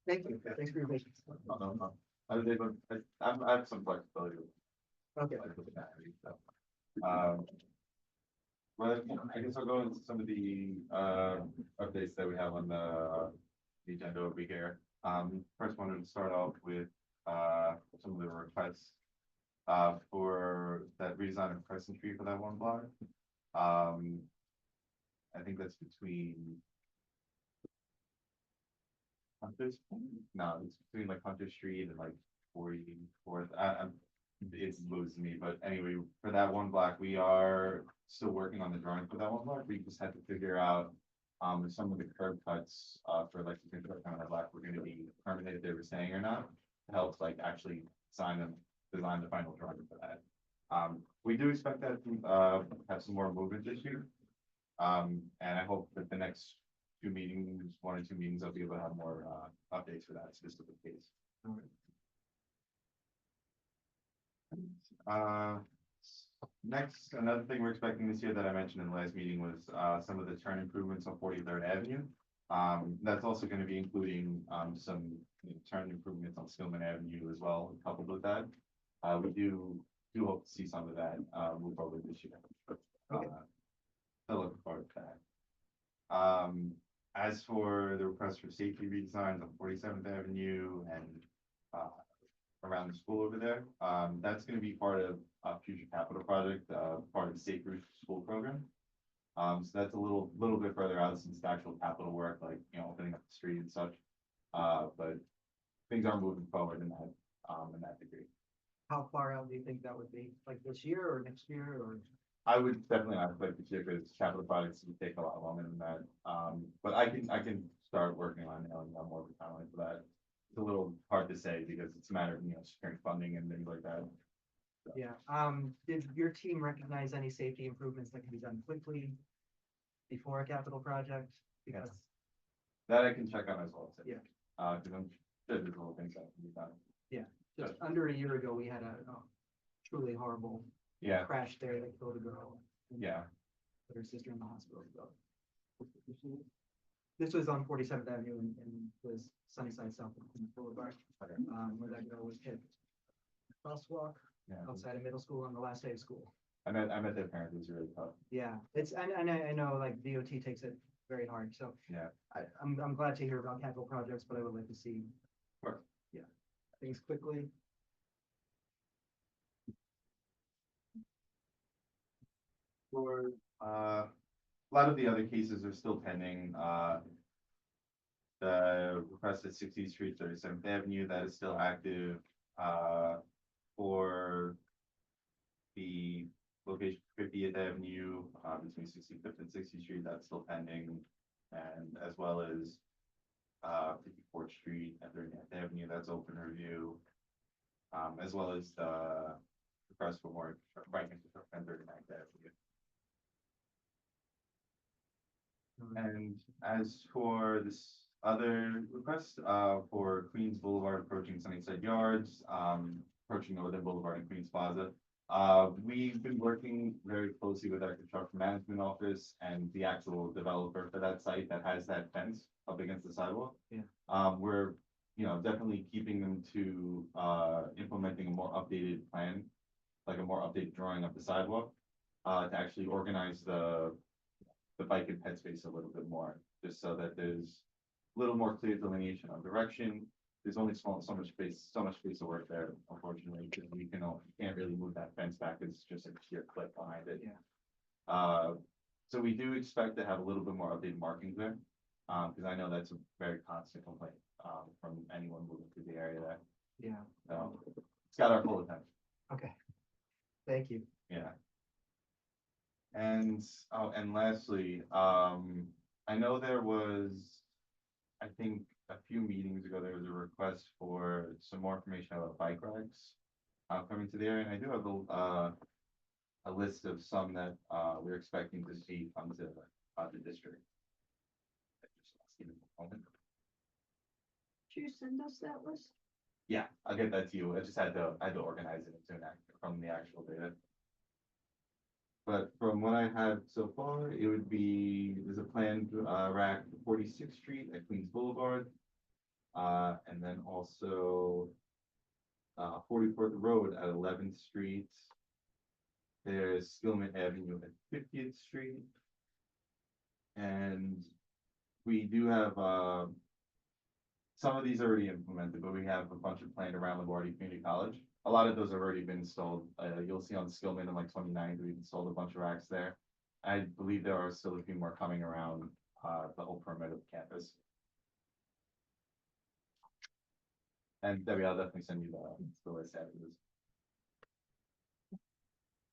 [SPEAKER 7] Thank you. Thanks for your patience.
[SPEAKER 4] No. I was able, I have some flexibility.
[SPEAKER 7] Okay.
[SPEAKER 4] Well, I guess I'll go into some of the updates that we have on the agenda over here. First wanted to start off with some of the requests for that redesign of Crescent Street for that one block. I think that's between Hunter's Point? No, it's between like Hunter Street and like 44th. It moves me, but anyway, for that one block, we are still working on the drawing for that one block. We just had to figure out if some of the curb cuts for like the kind of that block were gonna be permanent, they were saying or not, to help like actually design the final drawing for that. We do expect that to have some more movement this year. And I hope that the next 1 or 2 meetings, I'll be able to have more updates for that specific case. Next, another thing we're expecting this year that I mentioned in the last meeting was some of the turn improvements on 43rd Avenue. That's also going to be including some turn improvements on Stillman Avenue as well, coupled with that. We do hope to see some of that move forward this year. So looking forward to that. As for the request for safety redesigns on 47th Avenue and around the school over there, that's going to be part of a future capital project, part of the Safe Routes to School program. So that's a little bit further out since the actual capital work, like opening up the street and such. But things are moving forward in that degree.
[SPEAKER 7] How far out do you think that would be? Like this year or next year or?
[SPEAKER 4] I would definitely not expect the year because capital projects would take a lot longer than that. But I can start working on more of a timeline for that. It's a little hard to say because it's a matter of securing funding and things like that. So.
[SPEAKER 7] Yeah. Did your team recognize any safety improvements that can be done quickly before a capital project? Because
[SPEAKER 4] that I can check on as well. Too.
[SPEAKER 7] Yeah.
[SPEAKER 4] Because I'm sure there's little things that can be done.
[SPEAKER 7] Yeah. Just under a year ago, we had a truly horrible crash there that killed a girl.
[SPEAKER 4] Yeah.
[SPEAKER 7] Put her sister in the hospital. This was on 47th Avenue and was Sunnyside South Boulevard, where that girl was hit. Crosswalk outside of middle school on the last day of school.
[SPEAKER 4] I met their parents. It was really tough.
[SPEAKER 7] Yeah, it's and I know like DOT takes it very hard. So
[SPEAKER 4] yeah,
[SPEAKER 7] I'm glad to hear about capital projects, but I would like to see things quickly.
[SPEAKER 4] For a lot of the other cases are still pending. The request at 60th Street, 37th Avenue, that is still active. For the location 50th Avenue, between 65th and 60th Street, that's still pending. And as well as 54th Street and 39th Avenue, that's open review. As well as the request for more right infrastructure on 39th Avenue. And as for this other request for Queens Boulevard approaching Sunnyside Yards, approaching Northern Boulevard and Queens Plaza, we've been working very closely with our construction management office and the actual developer for that site that has that fence up against the sidewalk.
[SPEAKER 7] Yeah.
[SPEAKER 4] We're definitely keeping them to implementing a more updated plan, like a more updated drawing of the sidewalk, to actually organize the bike and ped space a little bit more, just so that there's a little more clear delineation on direction. There's only so much space to work there, unfortunately, because we can't really move that fence back. It's just a sheer cliff behind it.
[SPEAKER 7] Yeah.
[SPEAKER 4] So we do expect to have a little bit more updated markings there, because I know that's a very constant complaint from anyone moving through the area there.
[SPEAKER 7] Yeah.
[SPEAKER 4] So it's got our full attention.
[SPEAKER 7] Okay. Thank you.
[SPEAKER 4] Yeah. And lastly, I know there was, I think a few meetings ago, there was a request for some more information about bike racks coming to the area, and I do have a list of some that we're expecting to see come to the district.
[SPEAKER 2] Did you send us that list?
[SPEAKER 4] Yeah, I'll get that to you. I just had to organize it into from the actual data. But from what I have so far, it would be, there's a planned rack 46th Street at Queens Boulevard. And then also 44th Road at 11th Street. There's Skillman Avenue at 50th Street. And we do have some of these already implemented, but we have a bunch of planned around LaGuardia Community College. A lot of those have already been installed. You'll see on the Skillman in like 29, we've installed a bunch of racks there. I believe there are still a few more coming around the whole perimeter of campus. And Debbie, I'll definitely send you the list after this.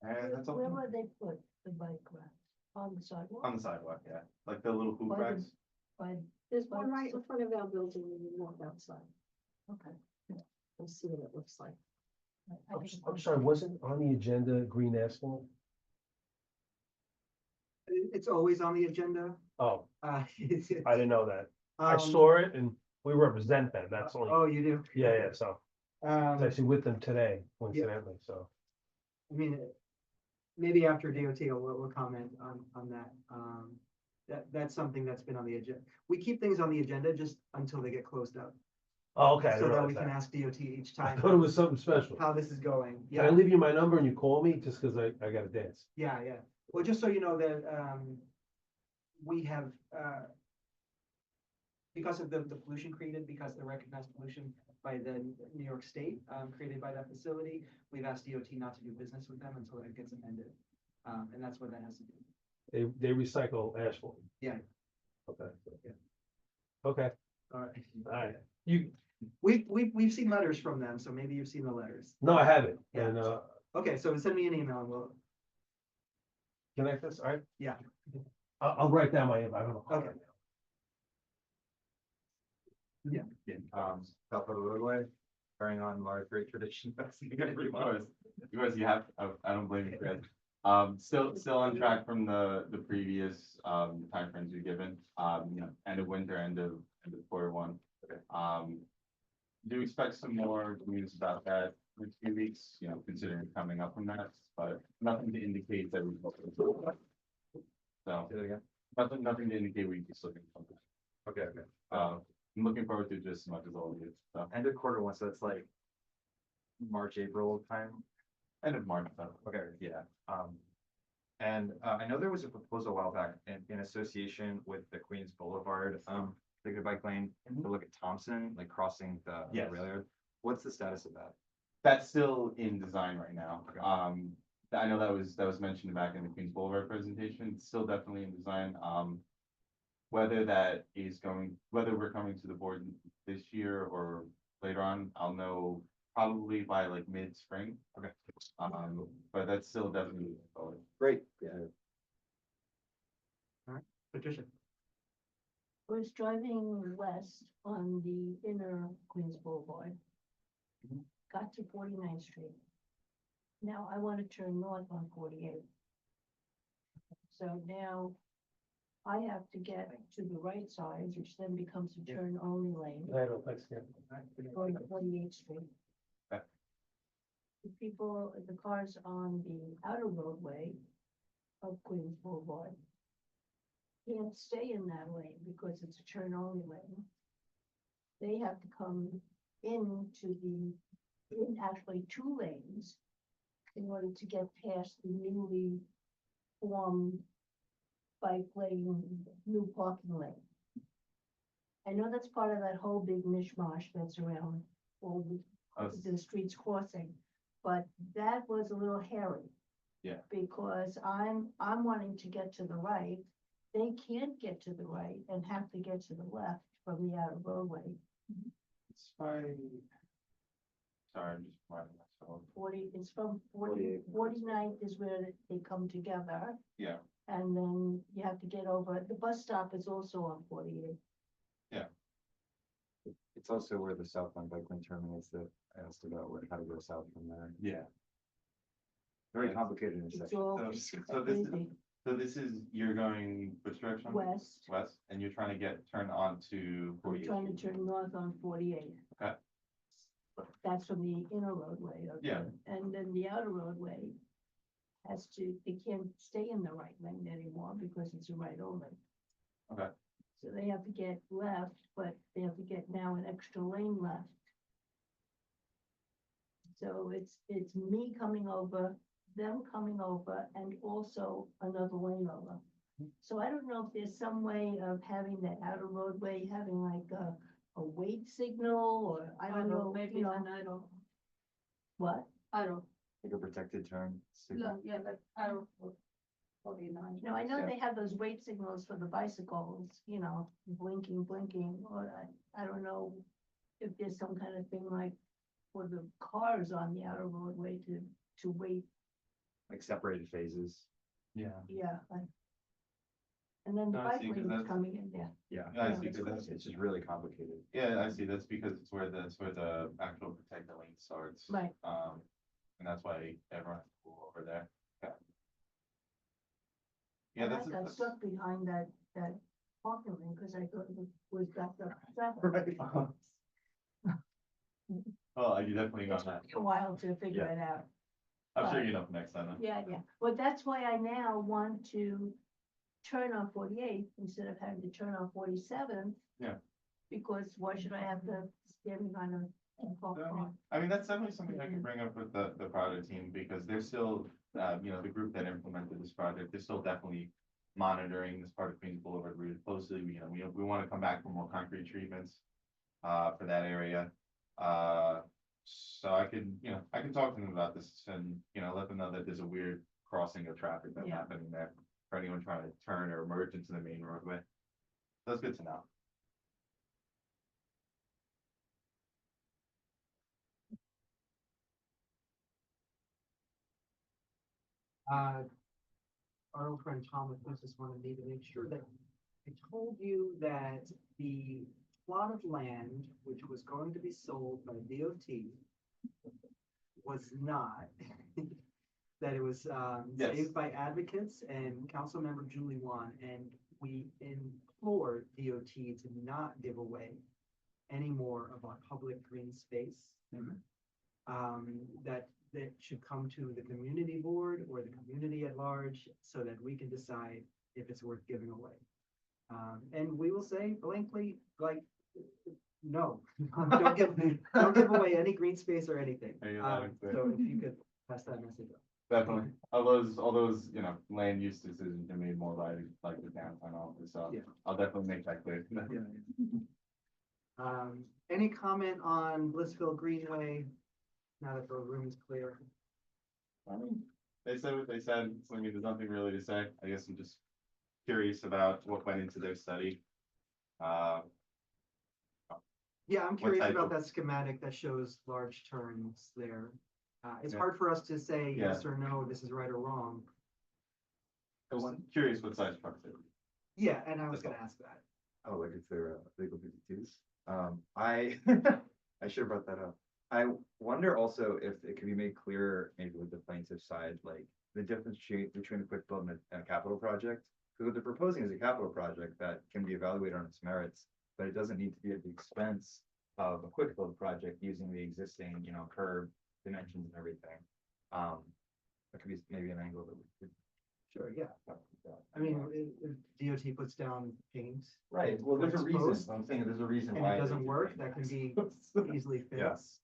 [SPEAKER 4] And that's all.
[SPEAKER 12] Where would they put the bike rack? On the sidewalk?
[SPEAKER 4] On the sidewalk, yeah, like the little hoop
[SPEAKER 12] By the-
[SPEAKER 4] racks.
[SPEAKER 12] By,
[SPEAKER 2] There's one right in front of our building when you walk outside.
[SPEAKER 12] okay.
[SPEAKER 2] We'll see what it looks like.
[SPEAKER 1] I'm sorry, wasn't on the agenda green asphalt?
[SPEAKER 7] It's always on the agenda.
[SPEAKER 1] Oh,
[SPEAKER 7] It's-
[SPEAKER 1] I didn't know that. I
[SPEAKER 7] um,
[SPEAKER 1] saw it and we represent them, that's all.
[SPEAKER 7] Oh, you do?
[SPEAKER 1] Yeah, so, I was
[SPEAKER 7] Um,
[SPEAKER 1] actually with them today, coincidentally, so.
[SPEAKER 7] I mean, maybe after DOT, we'll comment on that. That's something that's been on the agenda. We keep things on the agenda just until they get closed up.
[SPEAKER 1] Oh, okay, I
[SPEAKER 7] So
[SPEAKER 1] didn't
[SPEAKER 7] that we
[SPEAKER 1] realize
[SPEAKER 7] can
[SPEAKER 1] that.
[SPEAKER 7] ask DOT each
[SPEAKER 1] I
[SPEAKER 7] time
[SPEAKER 1] thought it was something special.
[SPEAKER 7] how this is going.
[SPEAKER 1] Can I leave you my number and you call me just because I gotta dance?
[SPEAKER 7] Yeah, yeah. Well, just so you know that, we have, because of the pollution created, because the recognized pollution by the New York State, created by that facility, we've asked DOT not to do business with them until it gets amended. And that's what that has to do.
[SPEAKER 1] They recycle asphalt.
[SPEAKER 7] Yeah.
[SPEAKER 1] Okay.
[SPEAKER 7] Yeah.
[SPEAKER 1] Okay,
[SPEAKER 7] All right.
[SPEAKER 1] all right. You,
[SPEAKER 7] We've seen letters from them, so maybe you've seen the letters.
[SPEAKER 1] no, I haven't.
[SPEAKER 7] Yeah.
[SPEAKER 1] And,
[SPEAKER 7] Okay, so send me an email and we'll,
[SPEAKER 1] connect us, all right?
[SPEAKER 7] yeah.
[SPEAKER 1] I'll write down my, I don't know.
[SPEAKER 7] Okay.
[SPEAKER 10] Yeah, South of the roadway, carrying on our great tradition.
[SPEAKER 4] You have, I don't blame you, Chris. Still on track from the previous, timeframes you've given, end of winter, end of quarter one. Do expect some more news about that in a few weeks, considering coming up from that, but nothing to indicate that we. So, nothing to indicate we just looking for that.
[SPEAKER 10] Okay, okay.
[SPEAKER 4] I'm looking forward to it just as much as all of you, so,
[SPEAKER 10] End of quarter one, so that's like March, April time.
[SPEAKER 4] end of March, so.
[SPEAKER 10] Okay, yeah. And I know there was a proposal a while back in association with the Queens Boulevard, the bike lane, to look at Thompson, like crossing the
[SPEAKER 4] Yes.
[SPEAKER 10] rail yard. What's the status of that?
[SPEAKER 4] That's still in design right now.
[SPEAKER 10] Okay.
[SPEAKER 4] I know that was mentioned back in the Queens Boulevard presentation, it's still definitely in design. Whether we're coming to the board this year or later on, I'll know probably by like mid-spring.
[SPEAKER 10] Okay.
[SPEAKER 4] But that's still definitely moving forward.
[SPEAKER 10] Great. Yeah.
[SPEAKER 7] Patricia.
[SPEAKER 12] Was driving west on the inner Queens Boulevard. Got to 49th Street. Now I want to turn north on 48. So now I have to get to the right side, which then becomes a turn only lane,
[SPEAKER 1] I don't, thanks, yeah.
[SPEAKER 12] going to 48th Street.
[SPEAKER 4] Okay.
[SPEAKER 12] The cars on the outer roadway of Queens Boulevard can't stay in that lane because it's a turn only lane. They have to come in actually two lanes in order to get past the newly formed bike lane, new parking lane. I know that's part of that whole big mishmash that's around all the streets crossing, but that was a little hairy.
[SPEAKER 4] Yeah.
[SPEAKER 12] Because I'm wanting to get to the right, they can't get to the right and have to get to the left from the outer roadway.
[SPEAKER 4] It's fine. Sorry, I'm just reminding myself.
[SPEAKER 12] 49th is where they come together.
[SPEAKER 4] Yeah.
[SPEAKER 12] And then you have to get over, the bus stop is also on 48.
[SPEAKER 10] It's also where the southbound bike lane terminates that I asked about how to go south from there.
[SPEAKER 4] Yeah.
[SPEAKER 10] Very
[SPEAKER 4] Yes.
[SPEAKER 10] complicated
[SPEAKER 12] It's
[SPEAKER 10] intersection.
[SPEAKER 12] all
[SPEAKER 4] So this is, you're going which direction?
[SPEAKER 12] west,
[SPEAKER 4] West, and you're trying to turned on to
[SPEAKER 12] I'm
[SPEAKER 4] 48.
[SPEAKER 12] trying to turn north on 48.
[SPEAKER 4] Okay.
[SPEAKER 12] That's from the inner roadway. okay?
[SPEAKER 4] Yeah.
[SPEAKER 12] And then the outer roadway they can't stay in the right lane anymore because it's a right only.
[SPEAKER 4] Okay.
[SPEAKER 12] So they have to get left, but they have to get now an extra lane left. So it's me coming over, them coming over, and also another lane over. So I don't know if there's some way of having that outer roadway, having like a wait signal, or I don't know,
[SPEAKER 15] Maybe
[SPEAKER 12] you know,
[SPEAKER 15] an arrow,
[SPEAKER 12] what?
[SPEAKER 15] arrow,
[SPEAKER 10] Like a protected turn. signal.
[SPEAKER 15] yeah, like arrow for 49.
[SPEAKER 12] You know, I know they have those wait signals for the bicycles, blinking, or I don't know if there's some kind of thing like for the cars on the outer roadway to wait,
[SPEAKER 10] Like separated phases.
[SPEAKER 4] Yeah.
[SPEAKER 12] yeah. And then the
[SPEAKER 4] No, I
[SPEAKER 12] bike
[SPEAKER 4] see, 'cause
[SPEAKER 12] lane is
[SPEAKER 4] that's-
[SPEAKER 12] coming in there.
[SPEAKER 10] Yeah.
[SPEAKER 4] Yeah, I
[SPEAKER 12] Yeah,
[SPEAKER 4] see,
[SPEAKER 12] that's
[SPEAKER 4] 'cause
[SPEAKER 12] what
[SPEAKER 10] It's just really complicated.
[SPEAKER 4] yeah, I see, that's because it's where the actual protected lane starts.
[SPEAKER 12] Right.
[SPEAKER 4] And that's why everyone has to pull over there. Okay. Yeah,
[SPEAKER 12] And I
[SPEAKER 4] that's.
[SPEAKER 12] got stuck behind that parking lane because I thought it was backed up.
[SPEAKER 4] Right. Well, you definitely
[SPEAKER 12] It
[SPEAKER 4] got
[SPEAKER 12] took
[SPEAKER 4] that.
[SPEAKER 12] me a while to figure
[SPEAKER 4] Yeah.
[SPEAKER 12] it out.
[SPEAKER 4] I'm sure
[SPEAKER 12] but-
[SPEAKER 4] you know next time. Huh?
[SPEAKER 12] Yeah, yeah, but that's why I now want to turn on 48 instead of having to turn on 47.
[SPEAKER 4] Yeah.
[SPEAKER 12] Because why should I have to stand behind a car?
[SPEAKER 4] I mean, that's definitely something I can bring up with the project team, because they're still, the group that implemented this project, they're still definitely monitoring this part of Queens Boulevard really closely. We want to come back for more concrete treatments for that area. So I can talk to them about this and, let them know that there's a weird crossing of traffic that's
[SPEAKER 12] Yeah.
[SPEAKER 4] happening there for anyone trying to turn or merge into the main roadway. That's good to know.
[SPEAKER 7] Our old friend Thomas just wanted me to make sure that I told you that the plot of land, which was going to be sold by DOT, was not. That it was,
[SPEAKER 4] Yes.
[SPEAKER 7] saved by advocates and Councilmember Julie Wan, and we implored DOT to not give away any more of our public green space. That should come to the community board or the community at large so that we can decide if it's worth giving away. And we will say blankly, like, no, don't give away any green space or anything.
[SPEAKER 4] There you go.
[SPEAKER 7] So if you could pass that message on.
[SPEAKER 4] Definitely. All those, land use decisions are made more by like the downtown office, so
[SPEAKER 7] Yeah.
[SPEAKER 4] I'll definitely make that clear.
[SPEAKER 7] Any comment on Blissville Greenway? Now that the room is clear.
[SPEAKER 4] I mean, they said what they said, so I mean, there's nothing really to say. I guess I'm just curious about what went into their study.
[SPEAKER 7] Yeah, I'm
[SPEAKER 4] What
[SPEAKER 7] curious
[SPEAKER 4] type
[SPEAKER 7] about
[SPEAKER 4] of-
[SPEAKER 7] that schematic that shows large turns there. It's
[SPEAKER 4] Yeah.
[SPEAKER 7] hard for us to say
[SPEAKER 4] Yeah.
[SPEAKER 7] yes or no, this is right or wrong.
[SPEAKER 4] I'm curious what size trucks they were.
[SPEAKER 7] Yeah, and I was gonna ask that.
[SPEAKER 10] Oh, like if they're legal 52s. I I should have brought that up. I wonder also if it could be made clearer, maybe with the plaintiff side, like the difference between a quick build and a capital project. Because what they're proposing is a capital project that can be evaluated on its merits, but it doesn't need to be at the expense of a quick build project using the existing, curb dimensions and everything. That could be maybe an angle that we could.
[SPEAKER 7] Sure, yeah. I mean, if DOT puts down paint.
[SPEAKER 10] Right, well, there's a
[SPEAKER 7] it's
[SPEAKER 10] reason,
[SPEAKER 7] post,
[SPEAKER 10] I'm saying there's a reason
[SPEAKER 7] And
[SPEAKER 10] why.
[SPEAKER 7] it
[SPEAKER 10] they
[SPEAKER 7] doesn't
[SPEAKER 10] do
[SPEAKER 7] work,
[SPEAKER 10] paint.
[SPEAKER 7] that can be easily
[SPEAKER 10] Yeah.
[SPEAKER 7] fixed.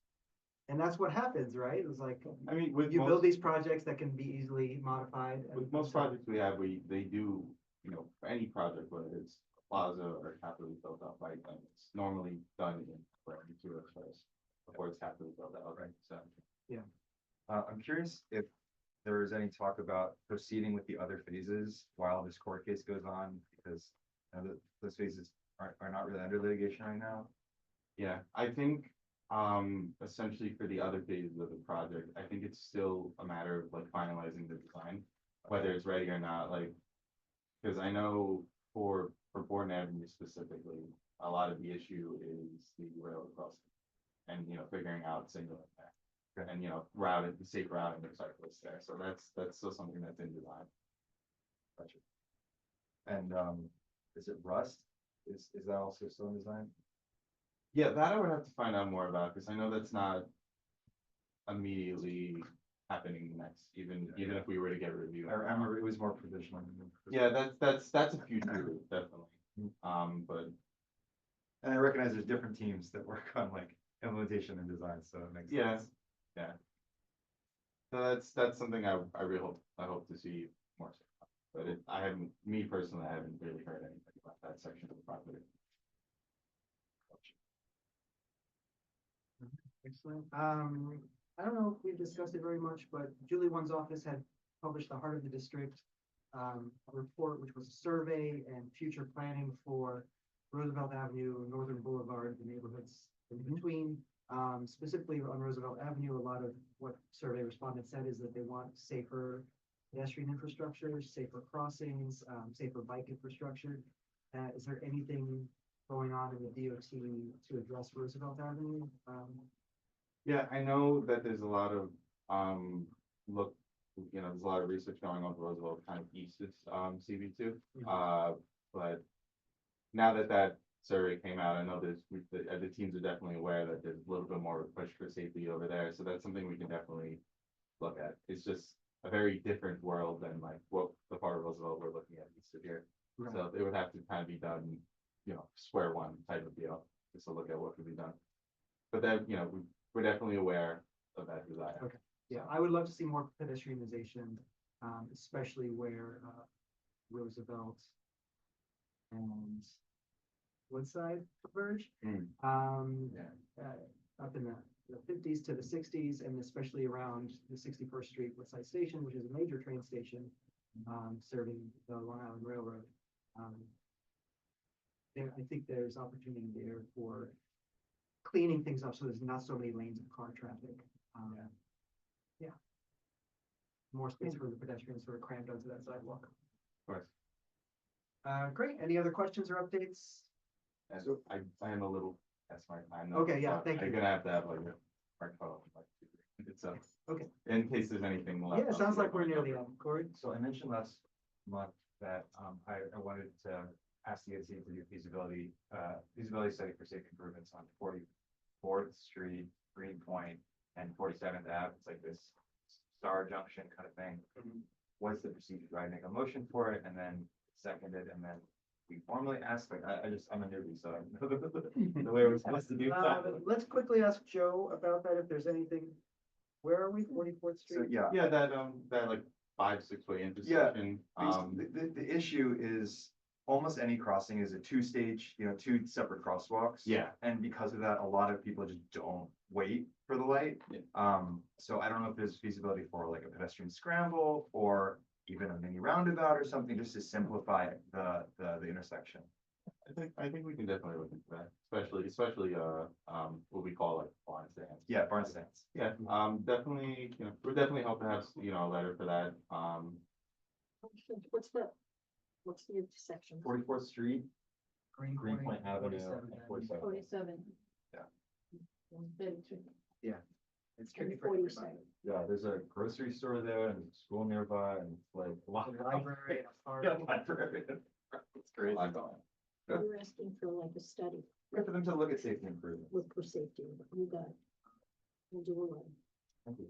[SPEAKER 7] And that's what happens, right? It's like,
[SPEAKER 4] I mean, with
[SPEAKER 7] you build
[SPEAKER 4] most,
[SPEAKER 7] these projects that can be easily modified.
[SPEAKER 4] with most projects we have, they do, for any project, whether it's plaza or capitally built up, right? Like it's normally done in materials first before it's capitally built out, right? So.
[SPEAKER 10] I'm curious if there is any talk about proceeding with the other phases while this court case goes on, because those phases are not really under litigation right now.
[SPEAKER 4] Yeah, I think, essentially for the other phases of the project, I think it's still a matter of like finalizing the design, whether it's ready or not, like. Cause I know for Borden Avenue specifically, a lot of the issue is the railroad crossing. And, figuring out single impact and, routing, the safe routing of cyclists there, so that's still something that's in design.
[SPEAKER 10] Gotcha. And is it rust? Is that also still in design?
[SPEAKER 4] Yeah, that I would have to find out more about, because I know that's not immediately happening next, even if we were to get a review.
[SPEAKER 10] I remember it was more provisional.
[SPEAKER 4] Yeah, that's a future route, definitely. But
[SPEAKER 10] And I recognize there's different teams that work on like implementation and design, so it makes
[SPEAKER 4] yeah,
[SPEAKER 10] sense.
[SPEAKER 4] yeah. So that's something I hope to see more. But me personally, I haven't really heard anything about that section of the property.
[SPEAKER 7] Excellent. I don't know if we've discussed it very much, but Julie One's office had published the Heart of the District a report, which was a survey and future planning for Roosevelt Avenue, Northern Boulevard, part of the neighborhoods in between. Specifically on Roosevelt Avenue, a lot of what survey respondents said is that they want safer pedestrian infrastructure, safer crossings, safer bike infrastructure. Is there anything going on in the DOT to address Roosevelt Avenue?
[SPEAKER 4] Yeah, I know that there's a lot of, there's a lot of research going on with Roosevelt, kind of east of, CB2. But now that survey came out, I know the teams are definitely aware that there's a little bit more of a push for safety over there, so that's something we can definitely look at. It's just a very different world than like what the part of Roosevelt we're looking at east of here. So it would have to kind of be done, square one type of deal, just to look at what could be done. But then, we're definitely aware of that desire.
[SPEAKER 7] Okay. Yeah, I would love to see more pedestrianization, especially where Roosevelt and Woodside converge. Up in the 50s to the 60s, and especially around the 61st Street Woodside Station, which is a major train station serving the Long Island Railroad. I think there's opportunity there for cleaning things up so there's not so many lanes of car traffic. Yeah. More space for the pedestrians sort of crammed onto that sidewalk.
[SPEAKER 4] Of course.
[SPEAKER 7] Great. Any other questions or updates?
[SPEAKER 4] So I am a little, that's my, I know.
[SPEAKER 7] Okay, yeah, thank you.
[SPEAKER 4] You're gonna have to have like a microphone, like, it's
[SPEAKER 7] okay.
[SPEAKER 4] In case there's anything left.
[SPEAKER 7] Yeah, it sounds like we're nearly done. Corey?
[SPEAKER 10] So I mentioned last month that I wanted to ask the DOT to do feasibility study for safe improvements on 44th Street, Greenpoint, and 47th Ave. It's like this star junction kind of thing. What's the procedure? Do I make a motion for it and then second it, and then we formally ask? Like I'm a newbie, so I know the way we're supposed to do that.
[SPEAKER 7] Let's quickly ask Joe about that if there's anything. Where are we? 44th Street?
[SPEAKER 10] So yeah,
[SPEAKER 4] Yeah, that like 5-6-way intersection.
[SPEAKER 10] the issue is almost any crossing is a two-stage, two separate crosswalks.
[SPEAKER 4] Yeah.
[SPEAKER 10] And because of that, a lot of people just don't wait for the light. So I don't know if there's feasibility for like a pedestrian scramble or even a mini roundabout or something, just to simplify the intersection.
[SPEAKER 4] I think we can definitely look into that, especially what we call like barn stands.
[SPEAKER 10] Yeah, barn stands.
[SPEAKER 4] Yeah, definitely, we're definitely hoping to have, a letter for that.
[SPEAKER 12] What's the intersection?
[SPEAKER 10] 44th Street,
[SPEAKER 7] Greenpoint
[SPEAKER 10] Avenue,
[SPEAKER 7] 47th
[SPEAKER 10] and
[SPEAKER 7] Avenue.
[SPEAKER 12] 47.
[SPEAKER 10] Yeah.
[SPEAKER 7] Yeah. It's tricky
[SPEAKER 12] And
[SPEAKER 7] for
[SPEAKER 12] 47.
[SPEAKER 7] everybody.
[SPEAKER 10] Yeah, there's a grocery store there and a school nearby and like a lot of
[SPEAKER 7] Library, a park.
[SPEAKER 10] Yeah, library. It's crazy.
[SPEAKER 12] We're asking for like a study
[SPEAKER 10] For them to look at safety improvements.
[SPEAKER 12] for safety. You got it. We'll do a letter.
[SPEAKER 10] Thank you.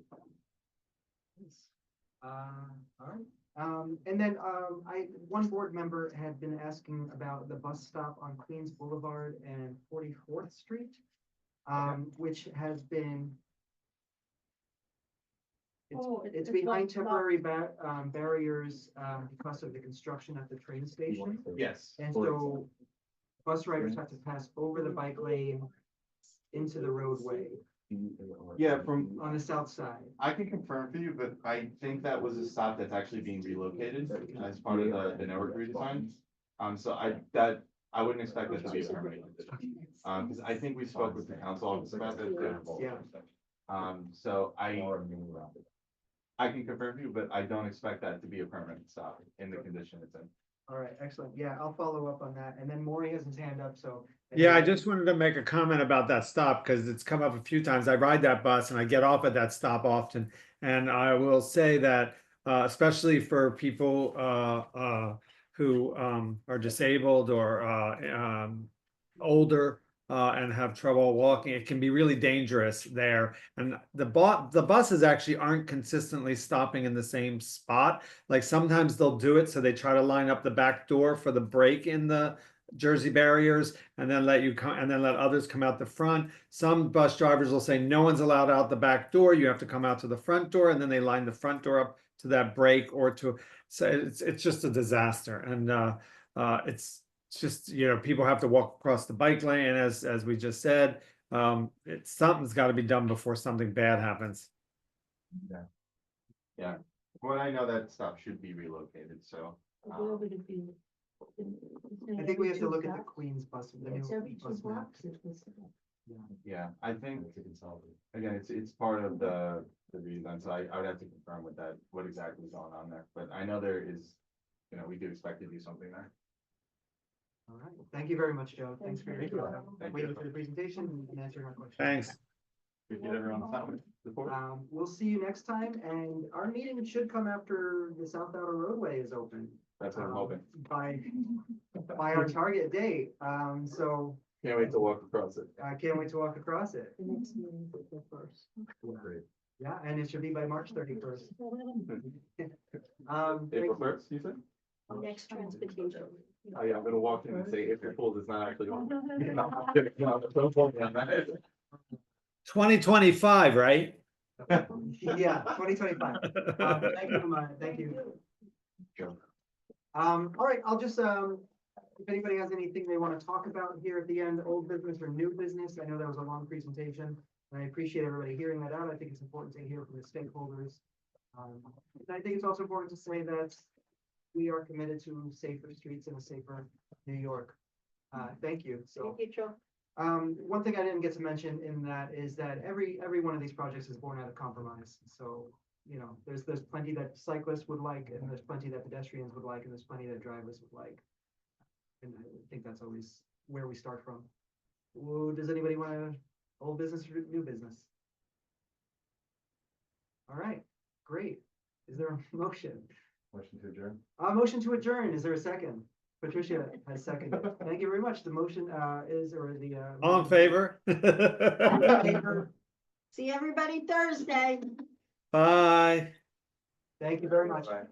[SPEAKER 7] All right. And then, one board member had been asking about the bus stop on Queens Boulevard and 44th Street, which has been. It's behind temporary barriers, because of the construction at the train station.
[SPEAKER 4] Yes.
[SPEAKER 7] And so bus riders have to pass over the bike lane into the roadway
[SPEAKER 4] Yeah,
[SPEAKER 7] on the south side.
[SPEAKER 4] I can confirm for you, but I think that was a stop that's actually being relocated as part of the network redesign. So I wouldn't expect that to be a permanent condition. Because I think we spoke with the council office about that.
[SPEAKER 7] Yeah.
[SPEAKER 4] So I can confirm for you, but I don't expect that to be a permanent stop in the condition it's in.
[SPEAKER 7] All right, excellent. Yeah, I'll follow up on that. And then Maury has his hand up, so.
[SPEAKER 13] Yeah, I just wanted to make a comment about that stop because it's come up a few times. I ride that bus and I get off at that stop often. And I will say that, especially for people who are disabled or older and have trouble walking, it can be really dangerous there. And the buses actually aren't consistently stopping in the same spot. Like sometimes they'll do it so they try to line up the back door for the break in the Jersey barriers and then let you come and then let others come out the front. Some bus drivers will say no one's allowed out the back door, you have to come out to the front door, and then they line the front door up to that break or to, so it's just a disaster. And it's just, people have to walk across the bike lane, as we just said. Something's got to be done before something bad happens.
[SPEAKER 4] Yeah. Well, I know that stop should be relocated, so.
[SPEAKER 12] Where would it be?
[SPEAKER 7] I think we have to look at the Queens bus, the
[SPEAKER 12] It's
[SPEAKER 7] new
[SPEAKER 12] every 2
[SPEAKER 7] bus map.
[SPEAKER 12] blocks. It was-
[SPEAKER 4] Yeah, I think, again, it's part of the redesign, so I would have to confirm with that, what exactly is going on there, but I know there is, we do expect to do something there.
[SPEAKER 7] All right, thank you very much, Joe. Thanks for
[SPEAKER 4] Thank you.
[SPEAKER 7] your,
[SPEAKER 4] Thank
[SPEAKER 7] waiting
[SPEAKER 4] you.
[SPEAKER 7] for the presentation and answering our questions.
[SPEAKER 13] Thanks.
[SPEAKER 4] Appreciate everyone's time. Support.
[SPEAKER 7] We'll see you next time, and our meeting should come after the South Outer Roadway is open.
[SPEAKER 4] That's what I'm hoping.
[SPEAKER 7] By our target date, so
[SPEAKER 4] Can't wait to walk across it.
[SPEAKER 7] I can't wait to walk across it.
[SPEAKER 12] The next meeting is the first.
[SPEAKER 4] Great.
[SPEAKER 7] Yeah, and it should be by March 31st. Thank
[SPEAKER 4] April
[SPEAKER 7] you.
[SPEAKER 4] first, you said?
[SPEAKER 2] Next transportation.
[SPEAKER 4] Oh, yeah, I'm gonna walk in and say April Fool's is not actually on. No, I'm kidding. No, don't quote me on that.
[SPEAKER 13] 2025, right?
[SPEAKER 7] Yeah, 2025. Thank you, thank you.
[SPEAKER 4] Joe.
[SPEAKER 7] All right, I'll just, if anybody has anything they want to talk about here at the end, old business or new business, I know that was a long presentation. And I appreciate everybody hearing that out. I think it's important to hear from the stakeholders. And I think it's also important to say that we are committed to safer streets and a safer New York. Thank you. So,
[SPEAKER 2] Thank you, Joe.
[SPEAKER 7] one thing I didn't get to mention in that is that every one of these projects is born out of compromise. So, there's plenty that cyclists would like, and there's plenty that pedestrians would like, and there's plenty that drivers would like. And I think that's always where we start from. Does anybody want to, old business or new business? All right, great. Is there a motion?
[SPEAKER 4] Motion to adjourn.
[SPEAKER 7] Motion to adjourn. Is there a second? Patricia has seconded. Thank you very much. The motion is, or the.
[SPEAKER 13] All in favor?
[SPEAKER 7] All in favor?
[SPEAKER 2] See everybody Thursday.
[SPEAKER 13] Bye.
[SPEAKER 7] Thank you very much.
[SPEAKER 4] Bye.